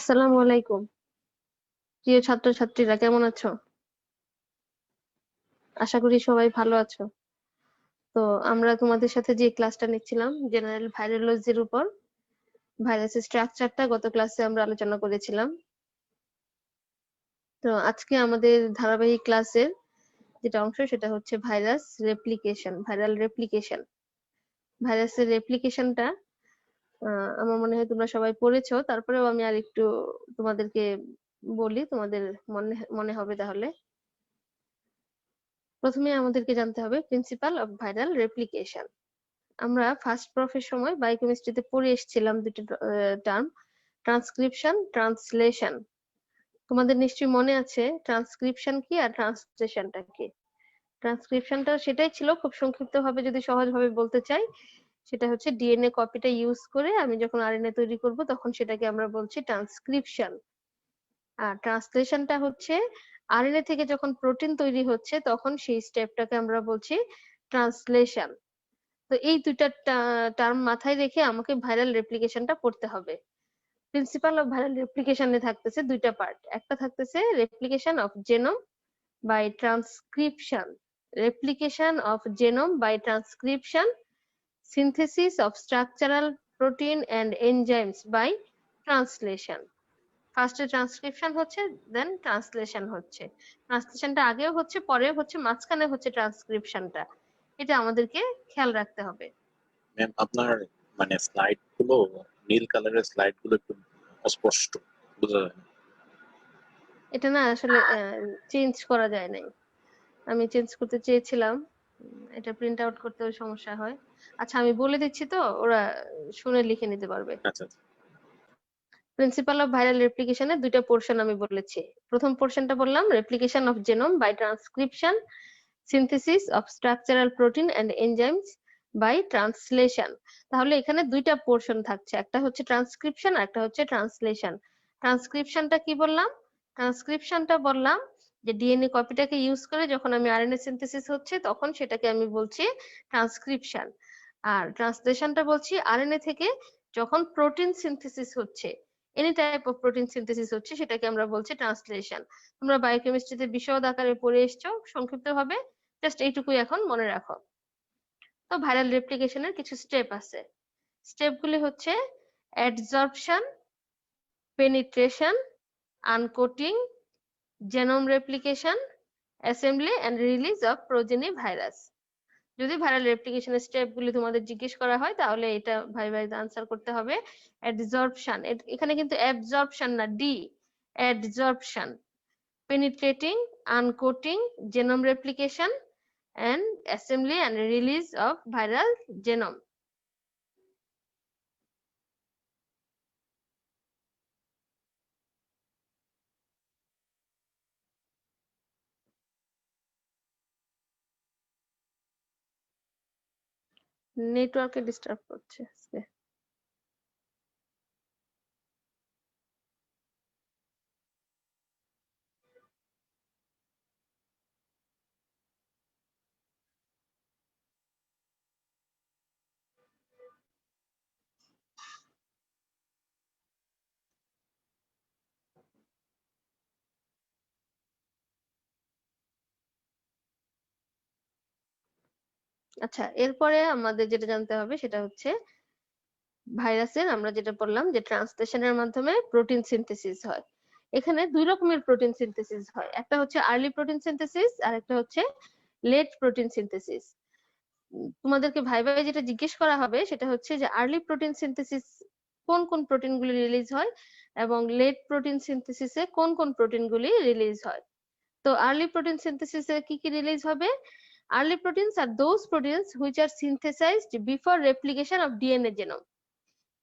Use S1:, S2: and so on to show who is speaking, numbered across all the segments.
S1: আসসালামু আলাইকুম। প্রিয় ছাত্রছাত্রীরা কেমন আছো? আশা করি সবাই ভালো আছো। তো আমরা তোমাদের সাথে যে ক্লাসটা নিচ্ছিলাম জেনারেল ভাইরোলজির উপর, ভাইরাসের স্ট্রাকচারটা গত ক্লাসে আমরা আলোচনা করেছিলাম। তো আজকে আমাদের ধারাবাহিক ক্লাসের যেটা অংশ সেটা হচ্ছে ভাইরাস রেপ্লিকেশন, ভাইরাল রেপ্লিকেশন। ভাইরাসের রেপ্লিকেশনটা আমার মনে হয় তোমরা সবাই পড়েছো, তারপরেও আমি আরেকটু তোমাদেরকে বলি, তোমাদের মনে হবে তাহলে। প্রথমে আমাদেরকে জানতে হবে প্রিন্সিপাল অফ ভাইরাল রেপ্লিকেশন। আমরা ফার্স্ট প্রফের সময় বায়োকেমিস্ট্রিতে পড়ে এসেছিলাম দুটো টার্ম, ট্রান্সক্রিপশন, ট্রান্সলেশন। তোমাদের নিশ্চয়ই মনে আছে ট্রান্সক্রিপশন কি আর ট্রান্সলেশনটা কি। ট্রান্সক্রিপশনটা সেটাই ছিল, খুব সংক্ষিপ্ত ভাবে যদি সহজভাবে বলতে চাই, সেটা হচ্ছে ডিএনএ কপিটা ইউজ করে আমি যখন আরএনএ তৈরি করব তখন সেটাকে আমরা বলছি ট্রান্সক্রিপশন। আর ট্রান্সলেশনটা হচ্ছে আরএনএ থেকে যখন প্রোটিন তৈরি হচ্ছে তখন সেই স্টেপটাকে আমরা বলছি ট্রান্সলেশন। তো এই দুইটা টার্ম মাথায় রেখে আমাকে ভাইরাল রেপ্লিকেশনটা পড়তে হবে। প্রিন্সিপাল অফ ভাইরাল রেপ্লিকেশনে থাকতেছে দুইটা পার্ট, একটা থাকতেছে replication of genome by transcription, replication of genome by transcription, synthesis of structural protein and enzymes by translation. ফার্স্টে ট্রান্সক্রিপশন হচ্ছে, দেন ট্রান্সলেশন হচ্ছে। ট্রান্সলেশনটা আগেও হচ্ছে, পরেও হচ্ছে, মাঝখানে হচ্ছে ট্রান্সক্রিপশনটা। এটা আমাদেরকে খেয়াল রাখতে হবে।
S2: ম্যাম আপনার মানে স্লাইড গুলো নীল কালারের স্লাইড গুলো একটু অস্পষ্ট বোঝা যায় না।
S1: এটা না আসলে চেঞ্জ করা যায় নাই, আমি চেঞ্জ করতে চেয়েছিলাম, এটা প্রিন্ট আউট করতেও সমস্যা হয়। আচ্ছা আমি বলে দিচ্ছি, তো ওরা শুনে লিখে নিতে পারবে।
S2: আচ্ছা
S1: প্রিন্সিপাল অফ ভাইরাল রেপ্লিকেশনের দুইটা পোর্শন আমি বলেছি। প্রথম পোর্শনটা বললাম replication of genome by transcription, synthesis of structural protein and enzymes by translation. তাহলে এখানে দুইটা পোর্শন থাকছে, একটা হচ্ছে ট্রান্সক্রিপশন আর একটা হচ্ছে ট্রান্সলেশন। ট্রান্সক্রিপশনটা কি বললাম? ট্রান্সক্রিপশনটা বললাম যে ডিএনএ কপিটাকে ইউজ করে যখন আমি আরএনএ সিনথেসিস হচ্ছে তখন সেটাকে আমি বলছি ট্রান্সক্রিপশন। আর ট্রান্সলেশনটা বলছি আরএনএ থেকে যখন প্রোটিন সিনথেসিস হচ্ছে, any type of protein synthesis হচ্ছে, সেটাকে আমরা বলছি ট্রান্সলেশন। তোমরা বায়োকেমিস্ট্রিতে বিশদ আকারে পড়ে এসছো, সংক্ষিপ্ত ভাবে জাস্ট এইটুকুই এখন মনে রাখো। তো ভাইরাল রেপ্লিকেশনের কিছু স্টেপ আছে, স্টেপগুলি হচ্ছে adsorption, penetration, uncoating, genome replication, assembly and release of progeny virus. যদি ভাইরাল রেপ্লিকেশনের স্টেপগুলি তোমাদের জিজ্ঞেস করা হয় তাহলে এটা ভাইভাইতে আনসার করতে হবে। অ্যাডসর্পশন, এখানে কিন্তু অ্যাবজর্পশন না, D, অ্যাডসর্পশন, penetrating, uncoating, genome replication, and assembly and release of viral genome. নেটওয়ার্কে ডিস্টার্ব করছে আজকে। আচ্ছা এরপরে আমাদের যেটা জানতে হবে সেটা হচ্ছে ভাইরাসের, আমরা যেটা বললাম যে ট্রান্সলেশনের মাধ্যমে প্রোটিন সিনথেসিস হয়। এখানে দুই রকমের প্রোটিন সিনথেসিস হয়, একটা হচ্ছে আর্লি প্রোটিন সিনথেসিস আর একটা হচ্ছে লেট প্রোটিন সিনথেসিস। তোমাদেরকে ভাইভাবে যেটা জিজ্ঞেস করা হবে সেটা হচ্ছে যে আর্লি প্রোটিন সিনথেসিস কোন কোন প্রোটিনগুলি রিলিজ হয় এবং লেট প্রোটিন সিনথেসিসে কোন কোন প্রোটিনগুলি রিলিজ হয়। তো আর্লি প্রোটিন সিনথেসিসে কি কি রিলিজ হবে? Early proteins are those proteins which are synthesized before replication of DNA genome.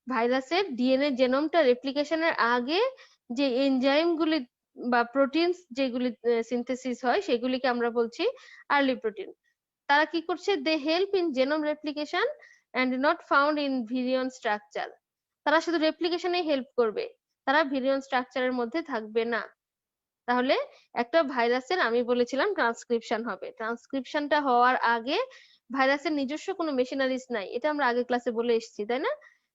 S1: ভাইরাসের ডিএনএ জেনোমটা রেপ্লিকেশনের আগে যে এনজাইম গুলি বা প্রোটিনস যেগুলি সিনথেসিস হয় সেগুলিকে আমরা বলছি আর্লি প্রোটিন। তারা কি করছে? They help in genome replication and not found in virion structure. তারা শুধু রেপ্লিকেশনে হেল্প করবে, তারা ভিরিয়ন স্ট্রাকচারের মধ্যে থাকবে না। তাহলে একটা ভাইরাসের আমি বলেছিলাম ট্রান্সক্রিপশন হবে, ট্রান্সক্রিপশনটা হওয়ার আগে ভাইরাসের নিজস্ব কোনো মেশিনারিজ নাই, এটা আমরা আগের ক্লাসে বলে এসেছি তাই না?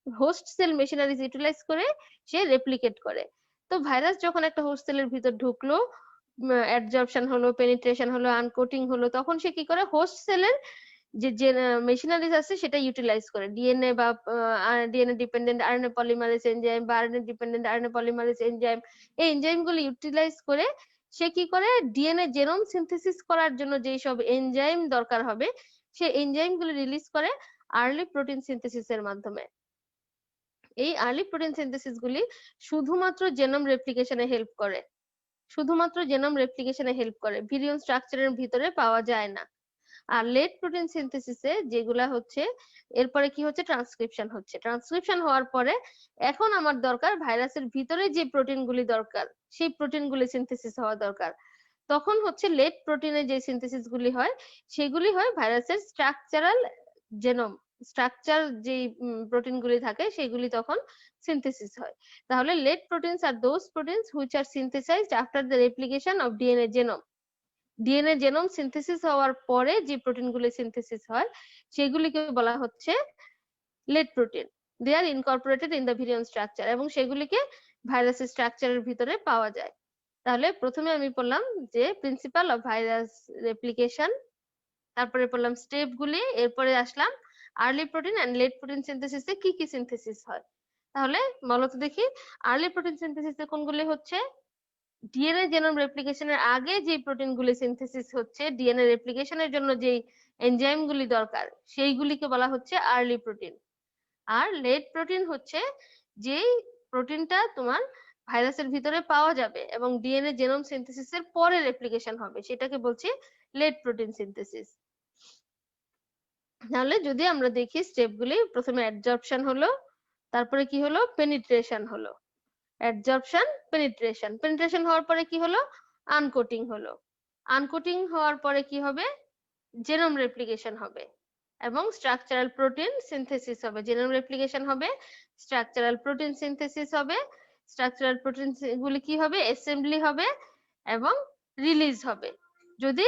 S1: হোস্ট সেল মেশিনারিজ ইউটিলাইজ করে সে রেপ্লিকেট করে। তো ভাইরাস যখন একটা হোস্ট সেলের ভিতর ঢুকলো, অ্যাডজর্পশন হলো, পেনিট্রেশন হলো, আনকোটিং হলো, তখন সে কি করে হোস্ট সেলের যে মেশিনারিজ আছে সেটা ইউটিলাইজ করে। ডিএনএ বা DNA dependent RNA polymerase enzyme বা RNA dependent RNA polymerase enzyme, এই এনজাইম গুলো ইউটিলাইজ করে সে কি করে ডিএনএ জেনোম সিনথেসিস করার জন্য যেই সব এনজাইম দরকার হবে সে এনজাইম গুলো রিলিজ করে আর্লি প্রোটিন সিনথেসিস এর মাধ্যমে। এই আর্লি প্রোটিন সিনথেসিস গুলি শুধুমাত্র জেনোম রেপ্লিকেশনে হেল্প করে, শুধুমাত্র জেনোম রেপ্লিকেশনে হেল্প করে, ভিরিয়ন স্ট্রাকচারের ভিতরে পাওয়া যায় না। আর লেট প্রোটিন সিনথেসিসে যেগুলা হচ্ছে এরপরে কি হচ্ছে, ট্রান্সক্রিপশন হচ্ছে। ট্রান্সক্রিপশন হওয়ার পরে এখন আমার দরকার ভাইরাসের ভিতরে যে প্রোটিন গুলি দরকার সেই প্রোটিন গুলি সিনথেসিস হওয়া দরকার। তখন হচ্ছে লেট প্রোটিনে যে সিনথেসিস গুলি হয় সেগুলি হয় ভাইরাসের স্ট্রাকচারাল জেনোম, স্ট্রাকচার যে প্রোটিন গুলি থাকে সেগুলি তখন সিনথেসিস হয়। তাহলে late proteins are those proteins which are synthesized after the replication of DNA genome. DNA genome synthesis হওয়ার পরে যে প্রোটিন গুলি সিনথেসিস হয় সেগুলিকে বলা হচ্ছে late protein. They are incorporated in the virion structure, এবং সেগুলিকে ভাইরাসের স্ট্রাকচারের ভিতরে পাওয়া যায়। তাহলে প্রথমে আমি বললাম যে প্রিন্সিপাল অফ ভাইরাস রেপ্লিকেশন, তারপরে বললাম স্টেপ গুলি, এরপরে আসলাম early protein and late protein সিনথেসিসে কি কি সিনথেসিস হয়। তাহলে বলো তো দেখি, আর্লি প্রোটিন সিনথেসিসে কোনগুলি হচ্ছে? ডিএনএ জেনোম রেপ্লিকেশনের আগে যে প্রোটিন গুলি সিনথেসিস হচ্ছে, ডিএনএ রেপ্লিকেশনের জন্য যেই এনজাইম গুলি দরকার সেইগুলিকে বলা হচ্ছে আর্লি প্রোটিন। আর লেট প্রোটিন হচ্ছে যেই প্রোটিনটা তোমার ভাইরাসের ভিতরে পাওয়া যাবে এবং ডিএনএ জেনোম সিনথেসিসের পরে রেপ্লিকেশন হবে, সেটাকে বলছি লেট প্রোটিন সিনথেসিস। তাহলে যদি আমরা দেখি স্টেপগুলি, প্রথমে অ্যাডজর্পশন হলো, তারপরে কি হলো, পেনিট্রেশন হলো। অ্যাডজর্পশন, পেনিট্রেশন, পেনিট্রেশন হওয়ার পরে কি হলো, আনকোটিং হলো। আনকোটিং হওয়ার পরে কি হবে, জেনোম রেপ্লিকেশন হবে এবং স্ট্রাকচারাল প্রোটিন সিনথেসিস হবে। জেনোম রেপ্লিকেশন হবে, স্ট্রাকচারাল প্রোটিন সিনথেসিস হবে, স্ট্রাকচারাল প্রোটিন গুলি কি হবে, অ্যাসেম্বলি হবে এবং রিলিজ হবে। যদি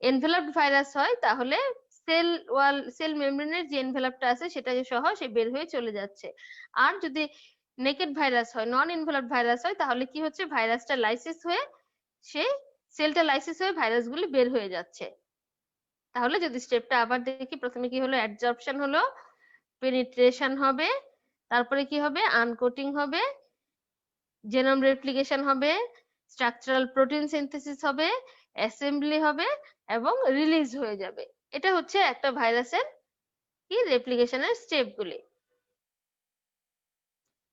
S1: এনভেলপড ভাইরাস হয় তাহলে সেল ওয়াল, সেল মেমব্রেনের যে এনভেলপটা আছে সেটা সহ সে বের হয়ে চলে যাচ্ছে। আর যদি নেকেড ভাইরাস হয়, নন এনভেলপড ভাইরাস হয়, তাহলে কি হচ্ছে, ভাইরাসটা লাইসিস হয়ে সে সেলটা লাইসিস হয়ে ভাইরাসগুলি বের হয়ে যাচ্ছে। তাহলে যদি স্টেপটা আবার দেখি, প্রথমে কি হলো, অ্যাডজর্পশন হলো, পেনিট্রেশন হবে, তারপরে কি হবে, আনকোটিং হবে, জেনোম রেপ্লিকেশন হবে, স্ট্রাকচারাল প্রোটিন সিনথেসিস হবে, অ্যাসেম্বলি হবে এবং রিলিজ হয়ে যাবে। এটা হচ্ছে একটা ভাইরাসের কি রেপ্লিকেশনের স্টেপগুলি।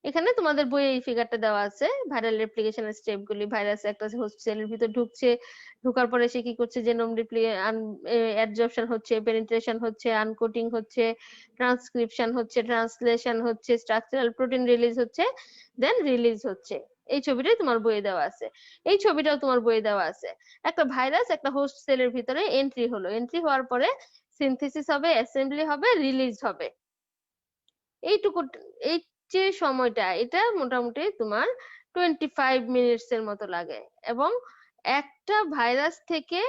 S1: এখানে তোমাদের বইয়ে এই ফিগারটা দেওয়া আছে, ভাইরাল রেপ্লিকেশনের স্টেপ গুলি। ভাইরাস একটা হোস্ট সেলের ভিতর ঢুকছে, ঢোকার পরে সে কি করছে, জেনোম অ্যাডজর্পশন হচ্ছে, পেনিট্রেশন হচ্ছে, আনকোটিং হচ্ছে, ট্রান্সক্রিপশন হচ্ছে, ট্রান্সলেশন হচ্ছে, স্ট্রাকচারাল প্রোটিন রিলিজ হচ্ছে, দেন রিলিজ হচ্ছে। এই ছবিটাই তোমার বইয়ে দেওয়া আছে, এই ছবিটাও তোমার বইয়ে দেওয়া আছে। একটা ভাইরাস একটা হোস্ট সেলের ভিতরে এন্ট্রি হলো, এন্ট্রি হওয়ার পরে সিনথেসিস হবে, অ্যাসেম্বলি হবে, রিলিজ হবে। এইটুকু, এই যে সময়টা, এটা মোটামুটি তোমার 25 মিনিটস এর মতো লাগে। এবং একটা ভাইরাস থেকে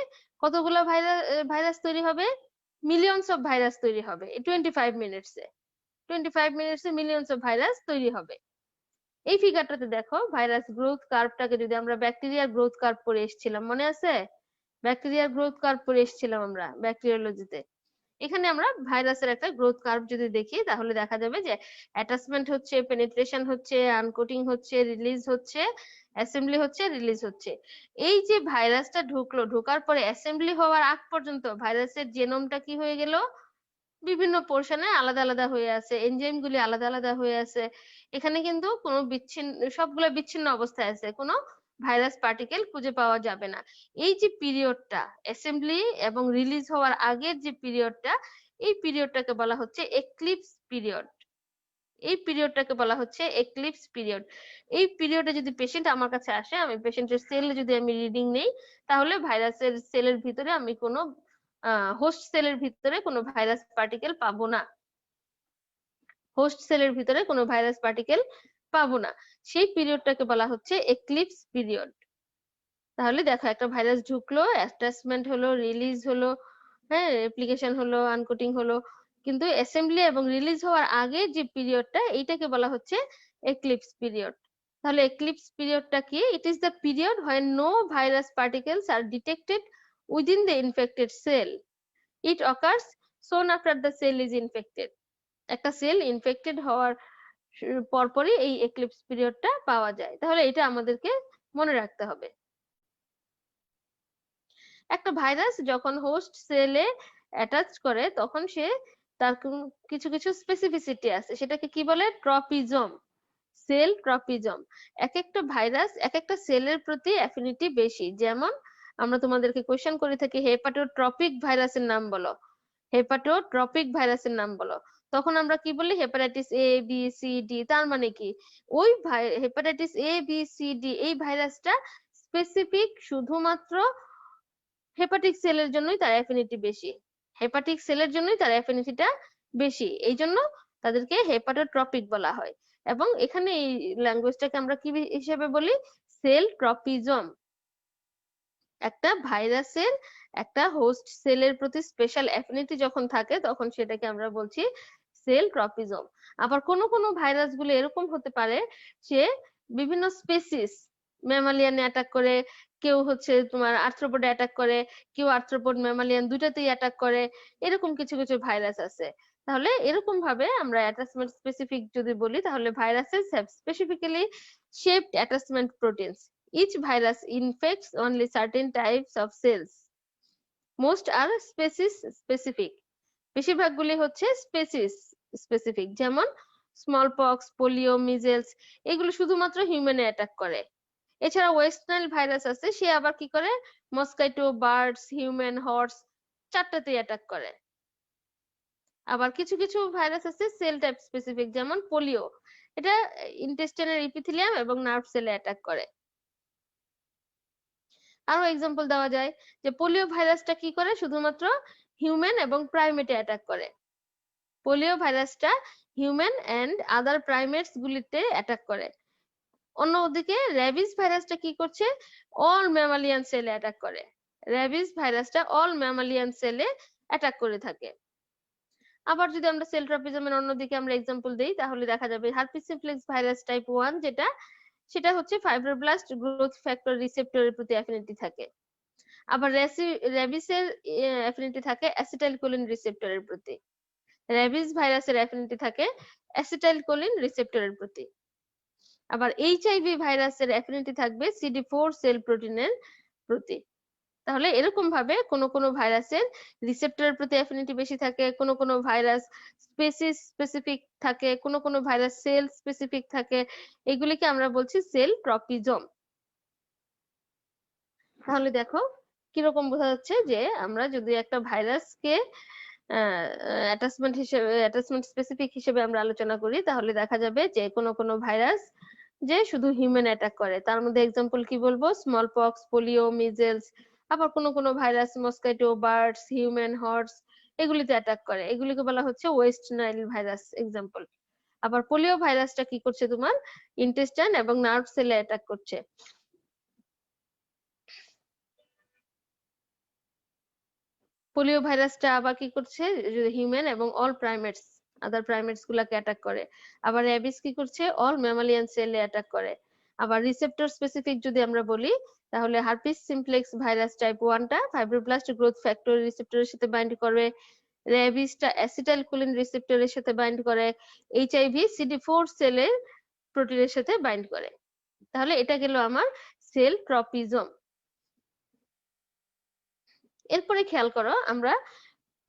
S1: কতগুলো ভাইরাস তৈরি হবে, মিলিয়নস অফ ভাইরাস তৈরি হবে এই 25 মিনিটসে। 25 মিনিটসে মিলিয়নস অফ ভাইরাস তৈরি হবে। এই ফিগারটাতে দেখো ভাইরাস গ্রোথ কার্ভটাকে, যদি আমরা ব্যাকটেরিয়ার গ্রোথ কার্ভ পড়ে এসেছিলাম, মনে আছে? ব্যাকটেরিয়ার গ্রোথ কার্ভ পড়ে এসেছিলাম আমরা ব্যাকটেরিওলজিতে। এখানে আমরা ভাইরাসের একটা গ্রোথ কার্ভ যদি দেখি তাহলে দেখা যাবে যে অ্যাটাচমেন্ট হচ্ছে, পেনিট্রেশন হচ্ছে, আনকোটিং হচ্ছে, রিলিজ হচ্ছে, অ্যাসেম্বলি হচ্ছে, রিলিজ হচ্ছে। এই যে ভাইরাসটা ঢুকলো, ঢোকার পরে অ্যাসেম্বলি হওয়ার আগ পর্যন্ত ভাইরাসের জেনোমটা কি হয়ে গেল, বিভিন্ন পোর্শনে আলাদা আলাদা হয়ে আছে, এনজাইম গুলি আলাদা আলাদা হয়ে আছে। এখানে কিন্তু কোনো বিচ্ছিন্ন, সবগুলো বিচ্ছিন্ন অবস্থায় আছে, কোনো ভাইরাস পার্টিকেল খুঁজে পাওয়া যাবে না। এই যে পিরিয়ডটা, অ্যাসেম্বলি এবং রিলিজ হওয়ার আগের যে পিরিয়ডটা, এই পিরিয়ডটাকে বলা হচ্ছে এক্লিপস পিরিয়ড। এই পিরিয়ডটাকে বলা হচ্ছে এক্লিপস পিরিয়ড। এই পিরিয়ডে যদি পেশেন্ট আমার কাছে আসে, আমি পেশেন্টের সেল যদি আমি রিডিং নেই, তাহলে ভাইরাসের সেলের ভিতরে আমি কোনো হোস্ট সেলের ভিতরে কোনো ভাইরাস পার্টিকেল পাবো না, হোস্ট সেলের ভিতরে কোনো ভাইরাস পার্টিকেল পাবো না। সেই পিরিয়ডটাকে বলা হচ্ছে এক্লিপস পিরিয়ড। তাহলে দেখো, একটা ভাইরাস ঢুকলো, অ্যাটাচমেন্ট হলো, রিলিজ হলো, হ্যাঁ, রেপ্লিকেশন হলো, আনকোটিং হলো, কিন্তু অ্যাসেম্বলি এবং রিলিজ হওয়ার আগে যে পিরিয়ডটা, এইটাকে বলা হচ্ছে এক্লিপস পিরিয়ড। তাহলে এক্লিপস পিরিয়ডটা কি? It is the period when no virus particles are detected within the infected cell. It occurs soon after the cell is infected. একটা সেল ইনফেক্টেড হওয়ার পরপরই এই এক্লিপস পিরিয়ডটা পাওয়া যায়। তাহলে এটা আমাদেরকে মনে রাখতে হবে। একটা ভাইরাস যখন হোস্ট সেলে অ্যাটাচ করে তখন সে তার কিছু কিছু স্পেসিফিসিটি আছে, সেটাকে কি বলে? Tropism, cell tropism. এক একটা ভাইরাস এক একটা সেলের প্রতি অ্যাফিনিটি বেশি। যেমন আমরা তোমাদেরকে কোয়েশ্চেন করে থাকি হেপাটোট্রপিক ভাইরাসের নাম বলো, হেপাটোট্রপিক ভাইরাসের নাম বলো, তখন আমরা কি বলি? Hepatitis A B C D. তার মানে কি ওই hepatitis A B C D এই ভাইরাসটা স্পেসিফিক শুধুমাত্র হেপাটিক সেলের জন্যই তার অ্যাফিনিটি বেশি, হেপাটিক সেলের জন্যই তার অ্যাফিনিটিটা বেশি, এই জন্য তাদেরকে হেপাটোট্রপিক বলা হয়। এবং এখানে এই ল্যাঙ্গুয়েজটাকে আমরা কি হিসেবে বলি? Cell tropism. একটা ভাইরাসের একটা হোস্ট সেলের প্রতি স্পেশাল অ্যাফিনিটি যখন থাকে তখন সেটাকে আমরা বলছি সেল ট্রপিজম। আবার কোন কোন ভাইরাস গুলো এরকম হতে পারে সে বিভিন্ন স্পেসিস, ম্যামালিয়ানে অ্যাটাক করে, কেউ হচ্ছে তোমার আর্থ্রোপোডে অ্যাটাক করে, কেউ আর্থ্রোপোড ম্যামালিয়ান দুটাতেই অ্যাটাক করে, এরকম কিছু কিছু ভাইরাস আছে। তাহলে এরকম ভাবে আমরা অ্যাটাচমেন্ট স্পেসিফিক যদি বলি তাহলে viruses have specifically shaped attachment proteins. Each virus infects only certain types of cells. Most are species specific. বেশিরভাগগুলি হচ্ছে স্পেসিস স্পেসিফিক, যেমন স্মল পক্স, পোলিও, মিজেলস, এগুলো শুধুমাত্র হিউম্যানে অ্যাটাক করে। এছাড়া ওয়েস্ট নাইল ভাইরাস আছে, সে আবার কি করে? মসকাইটো, বার্ডস, হিউম্যান, হর্স চারটাতেই অ্যাটাক করে। আবার কিছু কিছু ভাইরাস আছে সেল টাইপ স্পেসিফিক, যেমন পোলিও, এটা ইন্টেস্টাইনের ইপিথেলিয়াম এবং নার্ভ সেলে অ্যাটাক করে। আরো এক্সাম্পল দেওয়া যায় যে পোলিও ভাইরাসটা কি করে? শুধুমাত্র হিউম্যান এবং প্রাইমেটে অ্যাটাক করে। পোলিও ভাইরাসটা হিউম্যান এন্ড আদার প্রাইমেটস গুলিতে অ্যাটাক করে। অন্যদিকে র্যাবিস ভাইরাসটা কি করছে? অল ম্যামালিয়ান সেলে অ্যাটাক করে। র্যাবিস ভাইরাসটা অল ম্যামালিয়ান সেলে অ্যাটাক করে থাকে। আবার যদি আমরা সেল ট্রপিজমের অন্যদিকে আমরা এক্সাম্পল দেই তাহলে দেখা যাবে হার্পিস সিমপ্লেক্স ভাইরাস টাইপ 1 যেটা, সেটা হচ্ছে ফাইব্রোব্লাস্ট গ্রোথ ফ্যাক্টর রিসেপ্টরের প্রতি অ্যাফিনিটি থাকে। আবার র্যাবিসের অ্যাফিনিটি থাকে অ্যাসিটাইলকোলিন রিসেপ্টরের প্রতি। র্যাবিস ভাইরাসের অ্যাফিনিটি থাকে অ্যাসিটাইলকোলিন রিসেপ্টরের প্রতি। আবার এইচআইভি ভাইরাসের অ্যাফিনিটি থাকবে CD4 সেল প্রোটিনের প্রতি। তাহলে এরকম ভাবে কোন কোন ভাইরাসের রিসেপ্টরের প্রতি অ্যাফিনিটি বেশি থাকে, কোন কোন ভাইরাস স্পেসিস স্পেসিফিক থাকে, কোন কোন ভাইরাস সেল স্পেসিফিক থাকে, এগুলিকে আমরা বলছি সেল ট্রপিজম। তাহলে দেখো কিরকম বোঝা যাচ্ছে যে আমরা যদি একটা ভাইরাসকে অ্যাটাচমেন্ট স্পেসিফিক হিসেবে আমরা আলোচনা করি তাহলে দেখা যাবে যে কোন কোন ভাইরাস যে শুধু হিউম্যান অ্যাটাক করে, তার মধ্যে এক্সাম্পল কি বলবো? Small pox, polio, measles. আবার কোন কোন ভাইরাস মসকাইটো, বার্ডস, হিউম্যান, হর্স এগুলিতে অ্যাটাক করে, এগুলিকে বলা হচ্ছে ওয়েস্ট নাইল ভাইরাস এক্সাম্পল। আবার পোলিও ভাইরাসটা কি করছে? তোমার ইন্টেস্টাইন এবং নার্ভ সেলে অ্যাটাক করছে। পোলিও ভাইরাসটা আবার কি করছে? হিউম্যান এবং অল প্রাইমেটস, আদার প্রাইমেটস গুলাকে অ্যাটাক করে। আবার র্যাবিস কি করছে? অল ম্যামালিয়ান সেলে অ্যাটাক করে। আবার রিসেপ্টর স্পেসিফিক যদি আমরা বলি তাহলে হার্পিস সিমপ্লেক্স ভাইরাস টাইপ 1 টা ফাইব্রোব্লাস্ট গ্রোথ ফ্যাক্টর রিসেপ্টরের সাথে বাইন্ড করে, র্যাবিসটা অ্যাসিটাইলকোলিন রিসেপ্টরের সাথে বাইন্ড করে, এইচআইভি CD4 সেলের প্রোটিনের সাথে বাইন্ড করে। তাহলে এটা গেল আমার সেল ট্রপিজম। এরপরে খেয়াল করো আমরা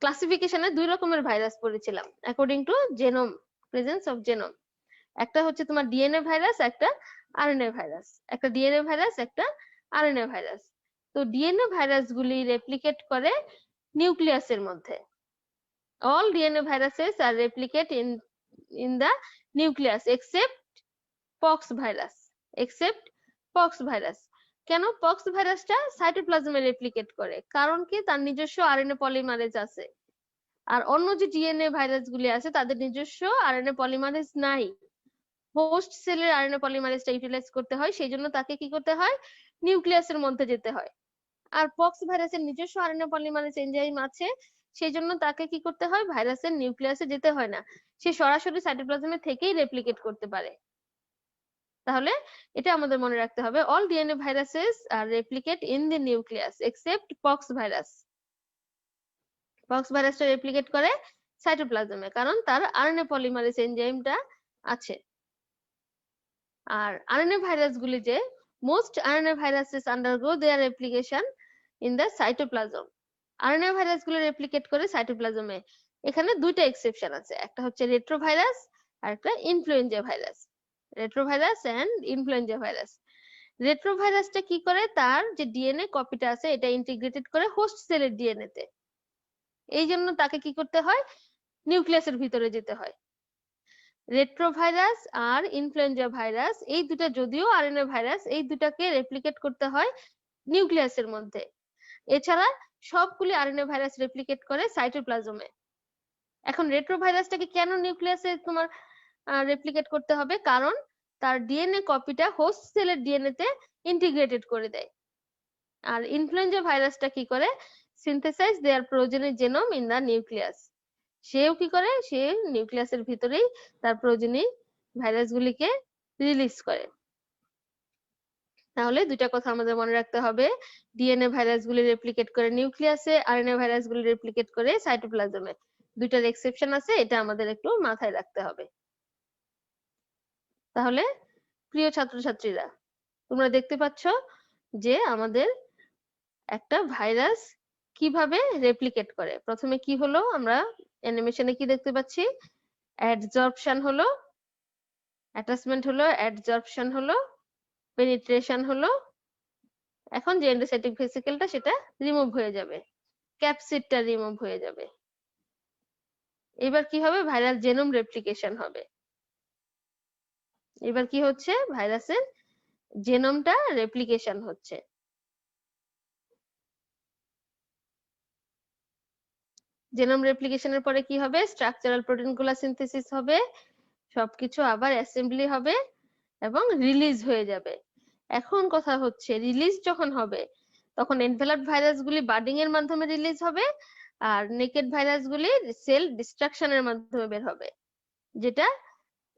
S1: ক্লাসিফিকেশনে দুই রকমের ভাইরাস পড়েছিলাম according to genome, presence of genome. একটা হচ্ছে তোমার ডিএনএ ভাইরাস, একটা আরএনএ ভাইরাস। একটা ডিএনএ ভাইরাস, একটা আরএনএ ভাইরাস। তো ডিএনএ ভাইরাস গুলি রেপ্লিকেট করে নিউক্লিয়াসের মধ্যে। All DNA viruses are replicate in the nucleus except pox virus, except pox virus. কেন পক্স ভাইরাসটা সাইটোপ্লাজমে রেপ্লিকেট করে? কারণ কি? তার নিজস্ব আরএনএ পলিমারেজ আছে। আর অন্য যে ডিএনএ ভাইরাস গুলি আছে তাদের নিজস্ব আরএনএ পলিমারেজ নাই। হোস্ট সেলের আরএনএ পলিমারেজটা ইউটিলাইজ করতে হয়, সেই জন্য তাকে কি করতে হয়? নিউক্লিয়াসের মধ্যে যেতে হয়। আর পক্স ভাইরাসের নিজস্ব আরএনএ পলিমারেজ এনজাইম আছে, সেই জন্য তাকে কি করতে হয়? ভাইরাসের নিউক্লিয়াসে যেতে হয় না, সে সরাসরি সাইটোপ্লাজমে থেকেই রেপ্লিকেট করতে পারে। তাহলে এটা আমাদের মনে রাখতে হবে, all DNA viruses are replicate in the nucleus except pox virus. Pox ভাইরাসটা রেপ্লিকেট করে সাইটোপ্লাজমে, কারণ তার আরএনএ পলিমারেজ এনজাইমটা আছে। আর আরএনএ ভাইরাসগুলি যে most RNA viruses undergo their replication in the cytoplasm. RNA ভাইরাসগুলো রেপ্লিকেট করে সাইটোপ্লাজমে। এখানে দুইটা এক্সেপশন আছে, একটা হচ্ছে রেট্রোভাইরাস আর একটা influenza virus. Retrovirus and influenza virus. রেট্রোভাইরাসটা কি করে, তার যে ডিএনএ কপিটা আছে এটা ইন্টিগ্রেটেড করে হোস্ট সেলের ডিএনএ তে। এই জন্য তাকে কি করতে হয়, নিউক্লিয়াসের ভিতরে যেতে হয়। রেট্রোভাইরাস আর ইনফ্লুয়েঞ্জা ভাইরাস এই দুটা যদিও আরএনএ ভাইরাস, এই দুটাকে রেপ্লিকেট করতে হয় নিউক্লিয়াসের মধ্যে। এছাড়া সবগুলি আরএনএ ভাইরাস রেপ্লিকেট করে সাইটোপ্লাজমে। এখন রেট্রোভাইরাসটাকে কেন নিউক্লিয়াসে তোমার রেপ্লিকেট করতে হবে, কারণ তার ডিএনএ কপিটা হোস্ট সেলের ডিএনএ তে ইন্টিগ্রেটেড করে দেয়। আর ইনফ্লুয়েঞ্জা ভাইরাসটা কি করে, synthesize their progeny genome in the nucleus. সেও কি করে, সে নিউক্লিয়াসের ভিতরেই তার প্রোজেনি ভাইরাসগুলিকে রিলিজ করে। তাহলে দুইটা কথা আমাদের মনে রাখতে হবে, ডিএনএ ভাইরাসগুলি রেপ্লিকেট করে নিউক্লিয়াসে, আরএনএ ভাইরাসগুলি রেপ্লিকেট করে সাইটোপ্লাজমে। দুইটার এক্সেপশন আছে, এটা আমাদের একটু মাথায় রাখতে হবে। তাহলে প্রিয় ছাত্রছাত্রীরা, তোমরা দেখতে পাচ্ছ যে আমাদের একটা ভাইরাস কিভাবে রেপ্লিকেট করে। প্রথমে কি হলো, আমরা অ্যানিমেশনে কি দেখতে পাচ্ছি, অ্যাডজর্পশন হলো, অ্যাটাচমেন্ট হলো, অ্যাডজর্পশন হলো, পেনিট্রেশন হলো। এখন যে এন্ডোসাইটিক ভেসিকেলটা সেটা রিমুভ হয়ে যাবে, ক্যাপসিডটা রিমুভ হয়ে যাবে। এবার কি হবে, ভাইরাল জেনোম রেপ্লিকেশন হবে। এবার কি হচ্ছে, ভাইরাসের জেনোমটা রেপ্লিকেশন হচ্ছে। জেনোম রেপ্লিকেশনের পরে কি হবে, স্ট্রাকচারাল প্রোটিনগুলো সিনথেসিস হবে, সবকিছু আবার অ্যাসেম্বলি হবে এবং রিলিজ হয়ে যাবে। এখন কথা হচ্ছে, রিলিজ যখন হবে তখন এনভেলপড ভাইরাসগুলি বার্ডিং এর মাধ্যমে রিলিজ হবে, আর নেকেড ভাইরাসগুলি সেল ডিস্ট্রাকশনের মাধ্যমে বের হবে। যেটা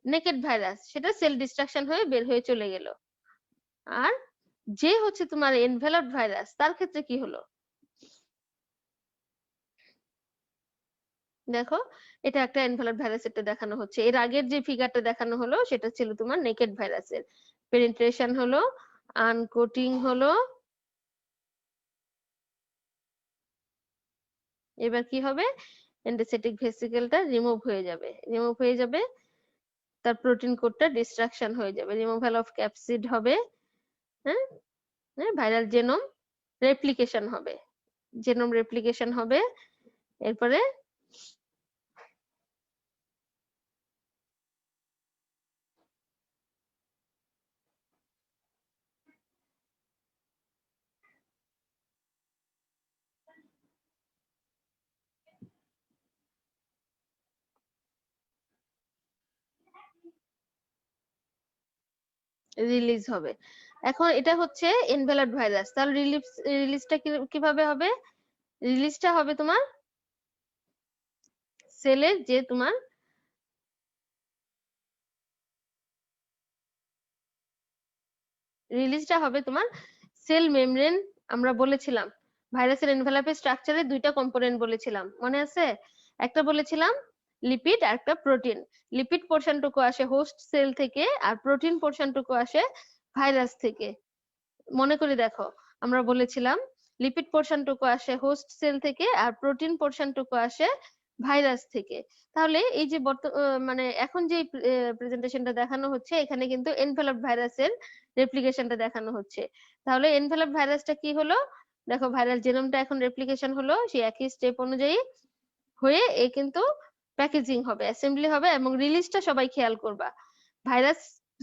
S1: নেকেড ভাইরাস সেটা সেল ডিস্ট্রাকশন হয়ে বের হয়ে চলে গেল। আর যে হচ্ছে তোমার এনভেলপড ভাইরাস, তার ক্ষেত্রে কি হলো, দেখো এটা একটা এনভেলপড ভাইরাসেরটা দেখানো হচ্ছে। এর আগের যে ফিগারটা দেখানো হলো সেটা ছিল তোমার নেকেড ভাইরাসের। পেনিট্রেশন হলো, আনকোটিং হলো, এবার কি হবে, এন্ডোসাইটিক ভেসিকেলটা রিমুভ হয়ে যাবে। রিমুভ হয়ে যাবে, তার প্রোটিন কোডটা ডিস্ট্রাকশন হয়ে যাবে, রিমুভাল অফ ক্যাপসিড হবে, হ্যাঁ, ভাইরাল জেনোম রেপ্লিকেশন হবে। জেনোম রেপ্লিকেশন হবে, এরপরে রিলিজ হবে। এখন এটা হচ্ছে এনভেলপড ভাইরাস, তাহলে রিলিজটা কিভাবে হবে, রিলিজটা হবে তোমার সেলের যে তোমার রিলিজটা হবে তোমার সেল মেমব্রেন। আমরা বলেছিলাম ভাইরাসের এনভেলপের স্ট্রাকচারে দুইটা কম্পোনেন্ট বলেছিলাম, মনে আছে, একটা বলেছিলাম লিপিড আর একটা প্রোটিন। লিপিড পোর্শনটুকু আসে হোস্ট সেল থেকে আর প্রোটিন পোর্শনটুকু আসে ভাইরাস থেকে। মনে করে দেখো, আমরা বলেছিলাম লিপিড পোর্শনটুকু আসে হোস্ট সেল থেকে আর প্রোটিন পোর্শনটুকু আসে ভাইরাস থেকে। তাহলে এই যে মানে এখন যে প্রেজেন্টেশনটা দেখানো হচ্ছে, এখানে কিন্তু এনভেলপড ভাইরাসের রেপ্লিকেশনটা দেখানো হচ্ছে। তাহলে এনভেলপড ভাইরাসটা কি হলো, দেখো ভাইরাল জেনোমটা এখন রেপ্লিকেশন হলো সেই একই স্টেপ অনুযায়ী হয়ে, এ কিন্তু প্যাকেজিং হবে, অ্যাসেম্বলি হবে এবং রিলিজটা সবাই খেয়াল করবা। ভাইরাস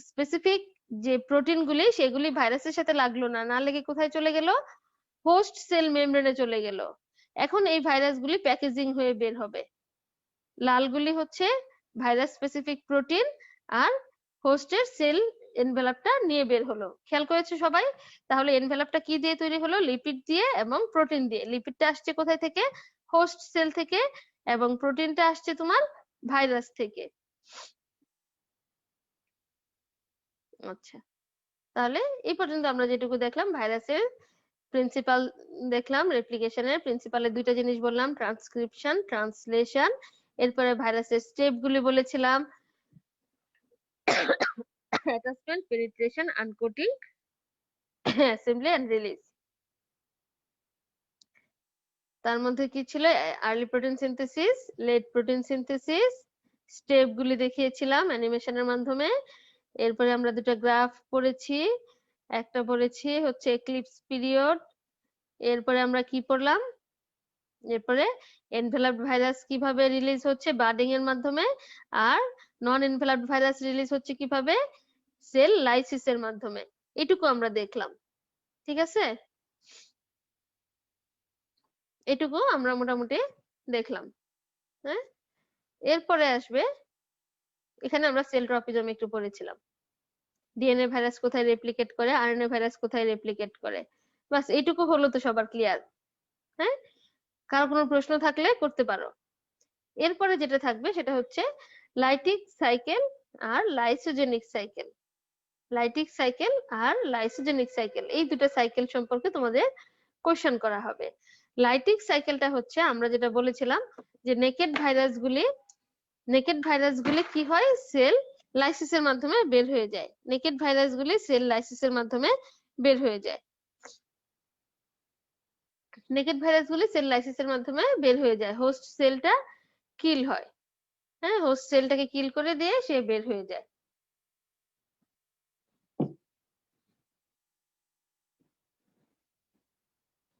S1: স্পেসিফিক যে প্রোটিন গুলি সেগুলি ভাইরাসের সাথে লাগলো না, না লেগে কোথায় চলে গেল, হোস্ট সেল মেমব্রেনে চলে গেল। এখন এই ভাইরাসগুলি প্যাকেজিং হয়ে বের হবে। লালগুলি হচ্ছে ভাইরাস স্পেসিফিক প্রোটিন আর হোস্টের সেল এনভেলপটা নিয়ে বের হলো। খেয়াল করেছো সবাই? তাহলে এনভেলপটা কি দিয়ে তৈরি হলো, লিপিড দিয়ে এবং প্রোটিন দিয়ে। লিপিডটা আসছে কোথায় থেকে, হোস্ট সেল থেকে, এবং প্রোটিনটা আসছে তোমার ভাইরাস থেকে। আচ্ছা, তাহলে এই পর্যন্ত আমরা যেটুকু দেখলাম ভাইরাসের প্রিন্সিপাল দেখলাম, রেপ্লিকেশনের প্রিন্সিপালের দুইটা জিনিস বললাম, ট্রান্সক্রিপশন, ট্রান্সলেশন। এরপরে ভাইরাসের স্টেপ গুলি বলেছিলাম, attachment, penetration, uncoating, assembly and release. তার মধ্যে কি ছিল? Early protein synthesis, late protein synthesis, step গুলি দেখিয়েছিলাম অ্যানিমেশনের মাধ্যমে। এরপরে আমরা দুটো গ্রাফ পড়েছি, একটা পড়েছি হচ্ছে এক্লিপস পিরিয়ড। এরপরে আমরা কি পড়লাম? এরপরে এনভেলাপড ভাইরাস কিভাবে রিলিজ হচ্ছে? বার্ডিং এর মাধ্যমে। আর নন এনভেলাপড ভাইরাস রিলিজ হচ্ছে কিভাবে? সেল লাইসিসের মাধ্যমে। এটুকু আমরা দেখলাম, ঠিক আছে? এটুকু আমরা মোটামুটি দেখলাম। হ্যাঁ, এরপরে আসবে, এখানে আমরা সেল ট্রপিজম একটু পড়েছিলাম, ডিএনএ ভাইরাস কোথায় রেপ্লিকেট করে, আরএনএ ভাইরাস কোথায় রেপ্লিকেট করে। বাস এইটুকু হলো তো সবার ক্লিয়ার? হ্যাঁ, কারো কোনো প্রশ্ন থাকলে করতে পারো। এরপরে যেটা থাকবে সেটা হচ্ছে লাইটিক সাইকেল আর লাইসোজেনিক সাইকেল। লাইটিক সাইকেল আর লাইসোজেনিক সাইকেল, এই দুটো সাইকেল সম্পর্কে তোমাদের কোশ্চেন করা হবে। লাইটিক সাইকেলটা হচ্ছে আমরা যেটা বলেছিলাম যে নেকেড ভাইরাসগুলি কি হয়? সেল লাইসিসের মাধ্যমে বের হয়ে যায়। নেকেড ভাইরাসগুলি সেল লাইসিসের মাধ্যমে বের হয়ে যায়। নেকেড ভাইরাসগুলি সেল লাইসিসের মাধ্যমে বের হয়ে যায়, হোস্ট সেলটা কিল হয়। হ্যাঁ, হোস্ট সেলটাকে কিল করে দিয়ে সে বের হয়ে যায়।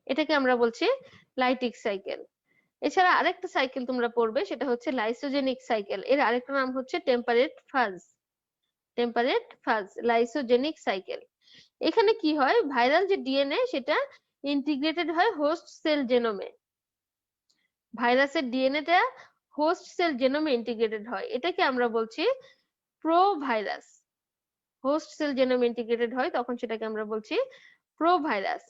S1: এটাকে আমরা বলছি লাইটিক সাইকেল। এছাড়া আরেকটা সাইকেল তোমরা পড়বে, সেটা হচ্ছে লাইসোজেনিক সাইকেল। এর আরেকটা নাম হচ্ছে টেম্পারেট ফাজ। টেম্পারেট ফাজ, লাইসোজেনিক সাইকেল। এখানে কি হয়? ভাইরাল যে ডিএনএ সেটা ইন্টিগ্রেটেড হয় হোস্ট সেল জেনোমে। ভাইরাসের ডিএনএটা হোস্ট সেল জেনোমে ইন্টিগ্রেটেড হয়, এটাকে আমরা বলছি প্রো ভাইরাস। হোস্ট সেল জেনোমে ইন্টিগ্রেটেড হয় তখন সেটাকে আমরা বলছি প্রো ভাইরাস।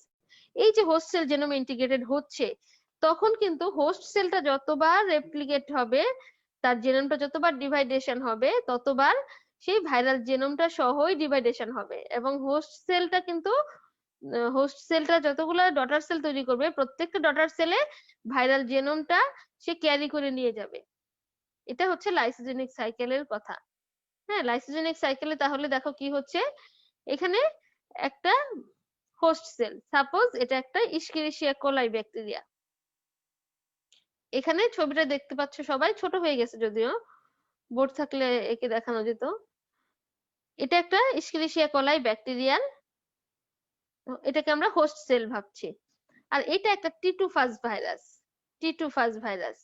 S1: এই যে হোস্ট সেল জেনোমে ইন্টিগ্রেটেড হচ্ছে, তখন কিন্তু হোস্ট সেলটা যতবার রেপ্লিকেট হবে, তার জেনোমটা যতবার ডিভাইডেশন হবে, ততবার সেই ভাইরাল জেনোমটা সহই ডিভাইডেশন হবে। এবং হোস্ট সেলটা কিন্তু যতগুলো ডটার সেল তৈরি করবে, প্রত্যেকটা ডটার সেলে ভাইরাল জেনোমটা সে ক্যারি করে নিয়ে যাবে। এটা হচ্ছে লাইসোজেনিক সাইকেলের কথা। হ্যাঁ, লাইসোজেনিক সাইকেলে তাহলে দেখো কি হচ্ছে, এখানে একটা হোস্ট সেল, সাপোজ এটা একটা ইস্কেরিশিয়া কোলাই ব্যাকটেরিয়া। এখানে ছবিটা দেখতে পাচ্ছ সবাই, ছোট হয়ে গেছে যদিও, বোর্ড থাকলে একে দেখানো যেত। এটা একটা ইস্কেরিশিয়া কোলাই ব্যাকটেরিয়ার, এটাকে আমরা হোস্ট সেল ভাবছি। আর এটা একটা টিটুফাজ ভাইরাস। টিটুফাজ ভাইরাস,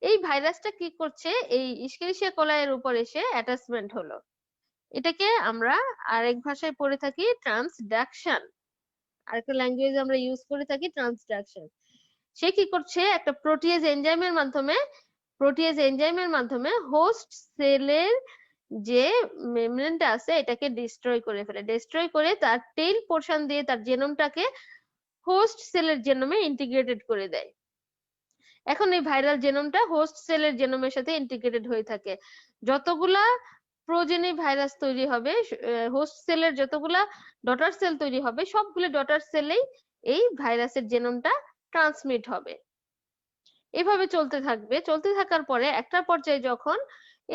S1: এই ভাইরাসটা কি করছে? এই ইস্কেরিশিয়া কোলাইয়ের উপর এসে অ্যাটাচমেন্ট হলো। এটাকে আমরা আরেক ভাষায় পড়ে থাকি ট্রান্সডাকশন, আরেকটা ল্যাঙ্গুয়েজ আমরা ইউজ করে থাকি ট্রান্সডাকশন। সে কি করছে? একটা প্রোটিয়েজ এনজাইমের মাধ্যমে হোস্ট সেলের যে মেমব্রেনটা আছে এটাকে ডিস্ট্রয় করে ফেলে। ডিস্ট্রয় করে তার টেইল পোর্শন দিয়ে তার জেনোমটাকে হোস্ট সেলের জেনোমে ইন্টিগ্রেটেড করে দেয়। এখন এই ভাইরাল জেনোমটা হোস্ট সেলের জেনোমের সাথে ইন্টিগ্রেটেড হয়ে থাকে। যতগুলা প্রোজেনি ভাইরাস তৈরি হবে, হোস্ট সেলের যতগুলা ডটার সেল তৈরি হবে, সবগুলো ডটার সেলেই এই ভাইরাসের জেনোমটা ট্রান্সমিট হবে। এভাবে চলতে থাকবে। চলতে থাকার পরে একটা পর্যায়ে যখন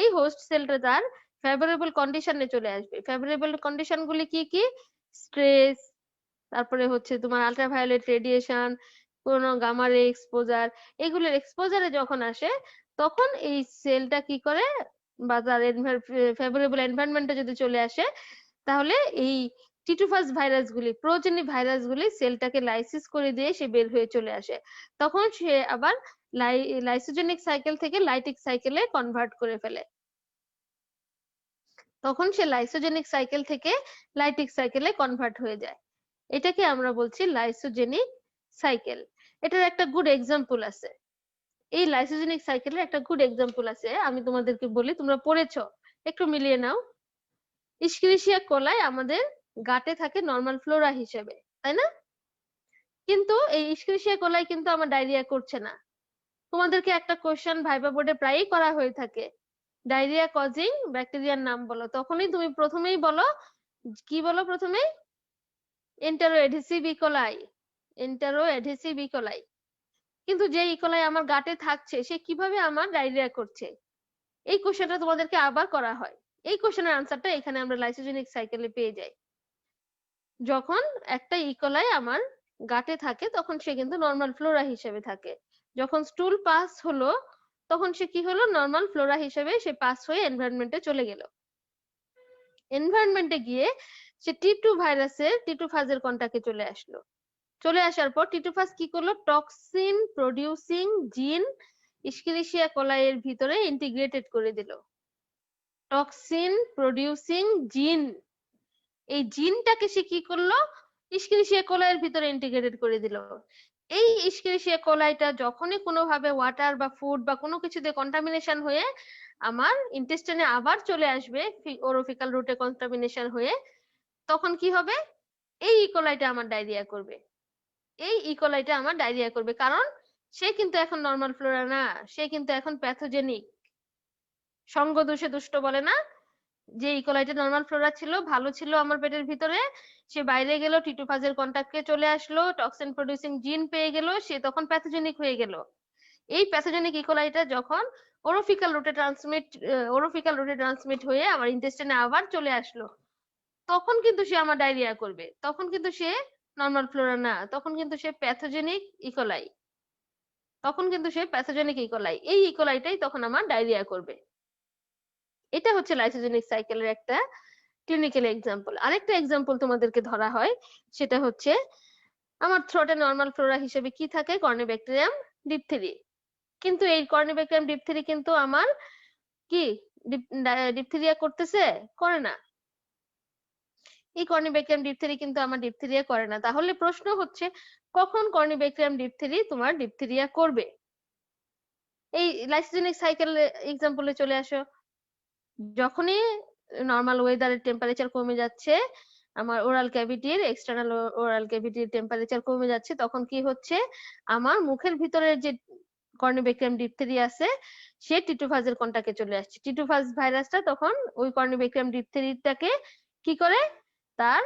S1: এই হোস্ট সেলটা তার ফেভারেবল কন্ডিশনে চলে আসবে। ফেভারেবল কন্ডিশন গুলি কি কি? স্ট্রেস, তারপরে হচ্ছে তোমার আল্ট্রাভায়োলেট রেডিয়েশন, কোনো গামা রে এক্সপোজার, এগুলোর এক্সপোজারে যখন আসে, তখন এই সেলটা কি করে, বা তার ফেভারেবল এনভায়রনমেন্টে যদি চলে আসে, তাহলে এই টিটুফাস ভাইরাসগুলি, প্রোজেনি ভাইরাসগুলি সেলটাকে লাইসিস করে দিয়ে সে বের হয়ে চলে আসে। তখন সে আবার লাইসোজেনিক সাইকেল থেকে লাইটিক সাইকেলে কনভার্ট করে ফেলে। তখন সে লাইসোজেনিক সাইকেল থেকে লাইটিক সাইকেলে কনভার্ট হয়ে যায়। এটাকে আমরা বলছি লাইসোজেনিক সাইকেল। এটার একটা গুড এক্সাম্পল আছে, এই লাইসোজেনিক সাইকেলের একটা গুড এক্সাম্পল আছে, আমি তোমাদেরকে বলি, তোমরা পড়েছো, একটু মিলিয়ে নাও। ইস্কেরিশিয়া কোলাই আমাদের গাটে থাকে নরমাল ফ্লোরা হিসেবে, তাই না? কিন্তু এই ইস্কেরিশিয়া কোলাই কিন্তু আমার ডায়রিয়া করছে না। তোমাদেরকে একটা কোশ্চেন ভাইবা বোর্ডে প্রায়ই করা হয়ে থাকে, ডায়রিয়া কজিং ব্যাকটেরিয়ার নাম বলো। তখনই তুমি প্রথমেই বলো কি বলো প্রথমে? এন্টারোএডহেসিভ ইকোলাই, এন্টারোএডহেসিভ ইকোলাই। কিন্তু যে ইকোলাই আমার গাটে থাকছে সে কিভাবে আমার ডায়রিয়া করছে? এই কোশ্চেনটা তোমাদেরকে আবার করা হয়। এই কোশ্চেনের আনসারটা এখানে আমরা লাইসোজেনিক সাইকেলে পেয়ে যাই। যখন একটা ইকোলাই আমার গাটে থাকে তখন সে কিন্তু নরমাল ফ্লোরা হিসেবে থাকে। যখন স্টুল পাস হলো তখন সে কি হলো? নরমাল ফ্লোরা হিসেবে সে পাস হয়ে এনভায়রনমেন্টে চলে গেল। এনভায়রনমেন্টে গিয়ে সে টি2 ভাইরাসের টি2 ফাজের কন্টাক্টে চলে আসলো। চলে আসার পর টি2 ফাজ কি করলো? টক্সিন প্রডিউসিং জিন ইস্কেরিসিয়া কোলাই এর ভিতরে ইন্টিগ্রেটেড করে দিল। টক্সিন প্রডিউসিং জিন, এই জিনটাকে সে কি করলো? ইস্কেরিসিয়া কোলাই এর ভিতরে ইন্টিগ্রেটেড করে দিল। এই ইস্কেরিসিয়া কোলাইটা যখনই কোনোভাবে ওয়াটার বা ফুড বা কোনো কিছুতে কন্টামিনেশন হয়ে আমার ইন্টেস্টাইনে আবার চলে আসবে, ওরোফিক্যাল রুটে কন্টামিনেশন হয়ে, তখন কি হবে? এই ইকোলাইটা আমার ডায়রিয়া করবে। এই ইকোলাইটা আমার ডায়রিয়া করবে, কারণ সে কিন্তু এখন নরমাল ফ্লোরা না, সে কিন্তু এখন প্যাথোজেনিক। সঙ্গ দোষে দুষ্ট বলে না? যে ইকোলাইটা নরমাল ফ্লোরা ছিল, ভালো ছিল আমার পেটের ভিতরে, সে বাইরে গেল, টি2 ফাজের কন্টাক্টে চলে আসলো, টক্সিন প্রডিউসিং জিন পেয়ে গেল, সে তখন প্যাথোজেনিক হয়ে গেল। এই প্যাথোজেনিক ইকোলাইটা যখন ওরোফিক্যাল রুটে ট্রান্সমিট হয়ে আমার ইন্টেস্টাইনে আবার চলে আসলো, তখন কিন্তু সে আমার ডায়রিয়া করবে। তখন কিন্তু সে নরমাল ফ্লোরা না, তখন কিন্তু সে প্যাথোজেনিক ইকোলাই। তখন কিন্তু সে প্যাথোজেনিক ইকোলাই। এই ইকোলাইটাই তখন আমার ডায়রিয়া করবে। এটা হচ্ছে লাইসোজেনিক সাইকেলের একটা ক্লিনিক্যাল এক্সাম্পল। আরেকটা এক্সাম্পল তোমাদেরকে ধরা হয়, সেটা হচ্ছে আমার থ্রোটে নরমাল ফ্লোরা হিসেবে কি থাকে? কর্নিব্যাকটেরিয়াম ডিপথেরি। কিন্তু এই কর্নিব্যাকটেরিয়াম ডিপথেরি কিন্তু আমার কি ডিপথেরিয়া করতেছে? করে না। এই কর্নিব্যাকটেরিয়াম ডিপথেরি কিন্তু আমার ডিপথেরিয়া করে না। তাহলে প্রশ্ন হচ্ছে, কখন কর্নিব্যাকটেরিয়াম ডিপথেরি তোমার ডিপথেরিয়া করবে? এই লাইসোজেনিক সাইকেল এক্সাম্পলে চলে আসো। যখনই নরমাল ওয়েদারের টেম্পারেচার কমে যাচ্ছে, আমার ওরাল ক্যাভিটির, এক্সটার্নাল ওরাল ক্যাভিটির টেম্পারেচার কমে যাচ্ছে, তখন কি হচ্ছে? আমার মুখের ভিতরের যে কর্নিব্যাকটেরিয়াম ডিপথেরি আছে সে টি2 ফাজের কন্টাক্টে চলে আসছে। টি2 ফাজ ভাইরাসটা তখন ওই কর্নিব্যাকটেরিয়াম ডিপথেরিটাকে কি করে? তার